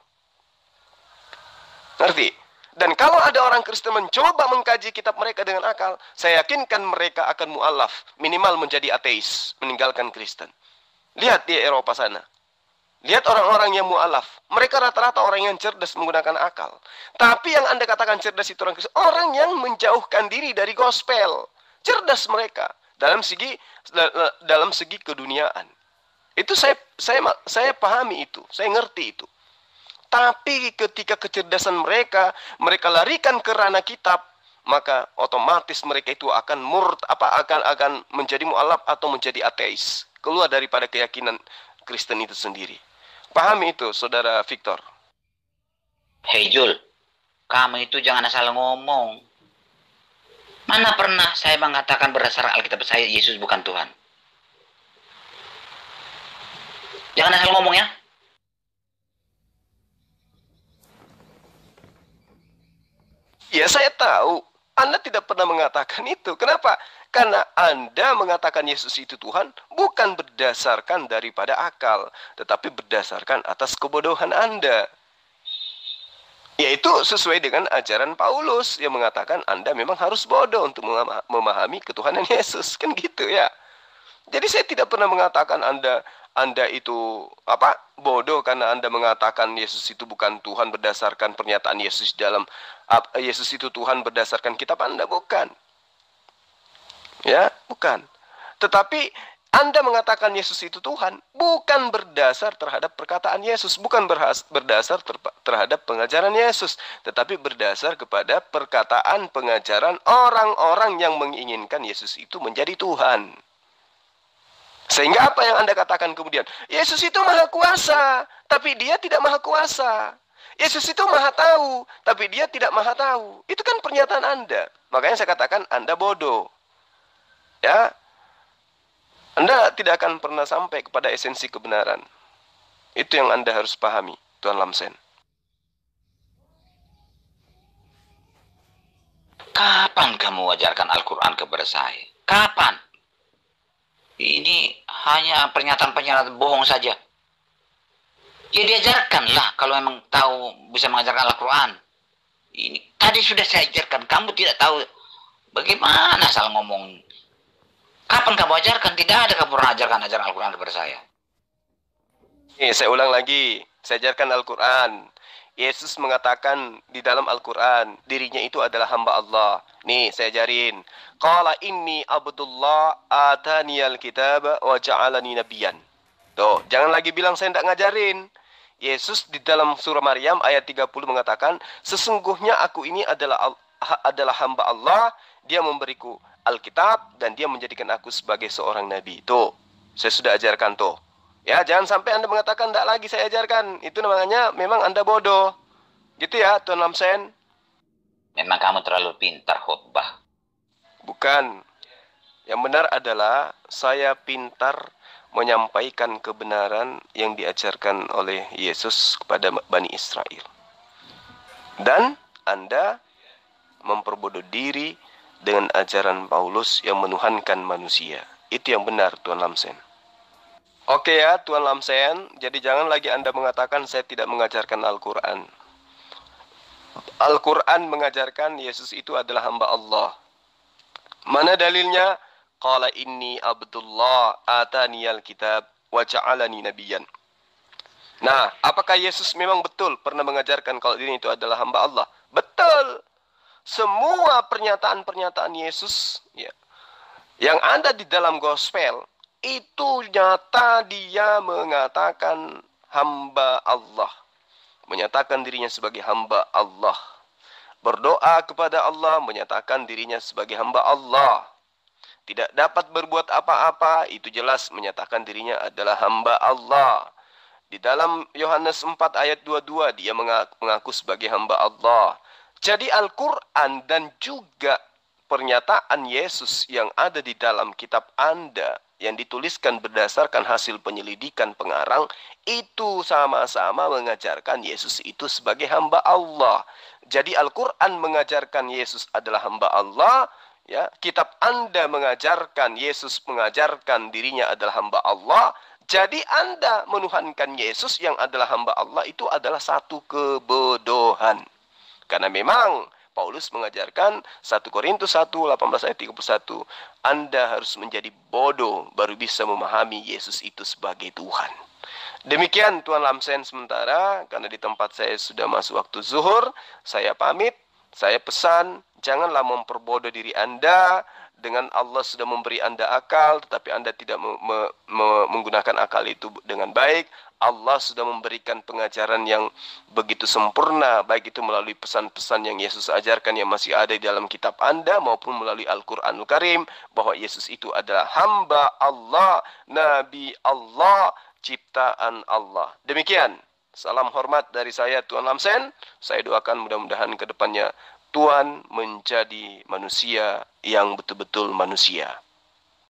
Ngerti? Dan kalau ada orang Kristen mencoba mengkaji kitab mereka dengan akal, saya yakinkan mereka akan mu'alaf, minimal menjadi ateis, meninggalkan Kristen. Lihat di Eropa sana. Lihat orang-orang yang mu'alaf. Mereka rata-rata orang yang cerdas menggunakan akal. Tapi yang Anda katakan cerdas itu orang Kristen, orang yang menjauhkan diri dari gospel. Cerdas mereka dalam segi keduniaan. Itu saya pahami itu, saya ngerti itu. Tapi ketika kecerdasan mereka larikan ke ranah kitab, maka otomatis mereka itu akan akan menjadi mu'alaf atau menjadi ateis, keluar daripada keyakinan Kristen itu sendiri. Pahami itu, Saudara Victor? Hei Jul, kamu itu jangan asal ngomong. Mana pernah saya mengatakan berdasarkan Alkitab saya Yesus bukan Tuhan? Jangan asal ngomong ya. Ya, saya tahu. Anda tidak pernah mengatakan itu. Kenapa? Karena Anda mengatakan Yesus itu Tuhan bukan berdasarkan daripada akal, tetapi berdasarkan atas kebodohan Anda. Yaitu sesuai dengan ajaran Paulus yang mengatakan Anda memang harus bodoh untuk memahami ketuhanan Yesus. Kan gitu ya. Jadi saya tidak pernah mengatakan Anda itu bodoh karena Anda mengatakan Yesus itu bukan Tuhan berdasarkan pernyataan Yesus dalam Yesus itu Tuhan berdasarkan kitab Anda, bukan. Ya, bukan. Tetapi Anda mengatakan Yesus itu Tuhan bukan berdasar terhadap perkataan Yesus, bukan berdasar terhadap pengajaran Yesus, tetapi berdasar kepada perkataan pengajaran orang-orang yang menginginkan Yesus itu menjadi Tuhan. Sehingga apa yang Anda katakan kemudian? Yesus itu maha kuasa, tapi dia tidak maha kuasa. Yesus itu maha tahu, tapi dia tidak maha tahu. Itu kan pernyataan Anda. Makanya saya katakan Anda bodoh. Ya, Anda tidak akan pernah sampai kepada esensi kebenaran. Itu yang Anda harus pahami, Tuan Lamsen. Kapan kamu wajarkan Al-Quran kepada saya? Kapan? Ini hanya pernyataan-pernyataan bohong saja. Ya diajarkanlah kalau memang tahu bisa mengajarkan Al-Quran. Ini tadi sudah saya ajarkan, kamu tidak tahu. Bagaimana asal ngomong? Kapan kamu ajarkan? Tidak ada kamu pernah ajarkan ajaran Al-Quran kepada saya. Saya ulang lagi. Saya ajarkan Al-Quran. Yesus mengatakan di dalam Al-Quran, dirinya itu adalah hamba Allah. Nih, saya ajarin. Qala inni abdullah ataniyal kitab wa ja'alani nabiyan. Tuh, jangan lagi bilang saya tidak ngajarin. Yesus di dalam surah Maryam ayat 30 mengatakan, sesungguhnya aku ini adalah hamba Allah, dia memberiku Alkitab dan dia menjadikan aku sebagai seorang nabi. Tuh, saya sudah ajarkan tuh. Ya, jangan sampai Anda mengatakan tidak lagi saya ajarkan. Itu namanya memang Anda bodoh. Gitu ya, Tuan Lamsen. Memang kamu terlalu pintar khutbah. Bukan. Yang benar adalah saya pintar menyampaikan kebenaran yang diajarkan oleh Yesus kepada Bani Israel. Dan Anda memperbodoh diri dengan ajaran Paulus yang menuhankan manusia. Itu yang benar, Tuan Lamsen. Oke ya, Tuan Lamsen. Jadi jangan lagi Anda mengatakan saya tidak mengajarkan Al-Quran. Al-Quran mengajarkan Yesus itu adalah hamba Allah. Mana dalilnya? Qala inni abdullah ataniyal kitab wa ja'alani nabiyan. Nah, apakah Yesus memang betul pernah mengajarkan kalau dirinya itu adalah hamba Allah? Betul. Semua pernyataan-pernyataan Yesus ya, yang ada di dalam gospel itu nyata dia mengatakan hamba Allah. Menyatakan dirinya sebagai hamba Allah. Berdoa kepada Allah, menyatakan dirinya sebagai hamba Allah. Tidak dapat berbuat apa-apa, itu jelas menyatakan dirinya adalah hamba Allah. Di dalam Yohanes 4 ayat 22, dia mengaku sebagai hamba Allah. Jadi Al-Quran dan juga pernyataan Yesus yang ada di dalam kitab Anda, yang dituliskan berdasarkan hasil penyelidikan pengarang, itu sama-sama mengajarkan Yesus itu sebagai hamba Allah. Jadi Al-Quran mengajarkan Yesus adalah hamba Allah, ya, kitab Anda mengajarkan Yesus mengajarkan dirinya adalah hamba Allah. Jadi Anda menuhankan Yesus yang adalah hamba Allah itu adalah satu kebodohan. Karena memang Paulus mengajarkan 1 Korintus 1, 18 ayat 31. Anda harus menjadi bodoh baru bisa memahami Yesus itu sebagai Tuhan. Demikian Tuan Lamsen sementara, karena di tempat saya sudah masuk waktu zuhur. Saya pamit, saya pesan, janganlah memperbodoh diri Anda. Dengan Allah sudah memberi Anda akal, tetapi Anda tidak menggunakan akal itu dengan baik. Allah sudah memberikan pengajaran yang begitu sempurna, baik itu melalui pesan-pesan yang Yesus ajarkan yang masih ada di dalam kitab Anda, maupun melalui Al-Quranul Karim, bahwa Yesus itu adalah hamba Allah, Nabi Allah, ciptaan Allah. Demikian, salam hormat dari saya, Tuan Lamsen. Saya doakan mudah-mudahan ke depannya Tuhan menjadi manusia yang betul-betul manusia.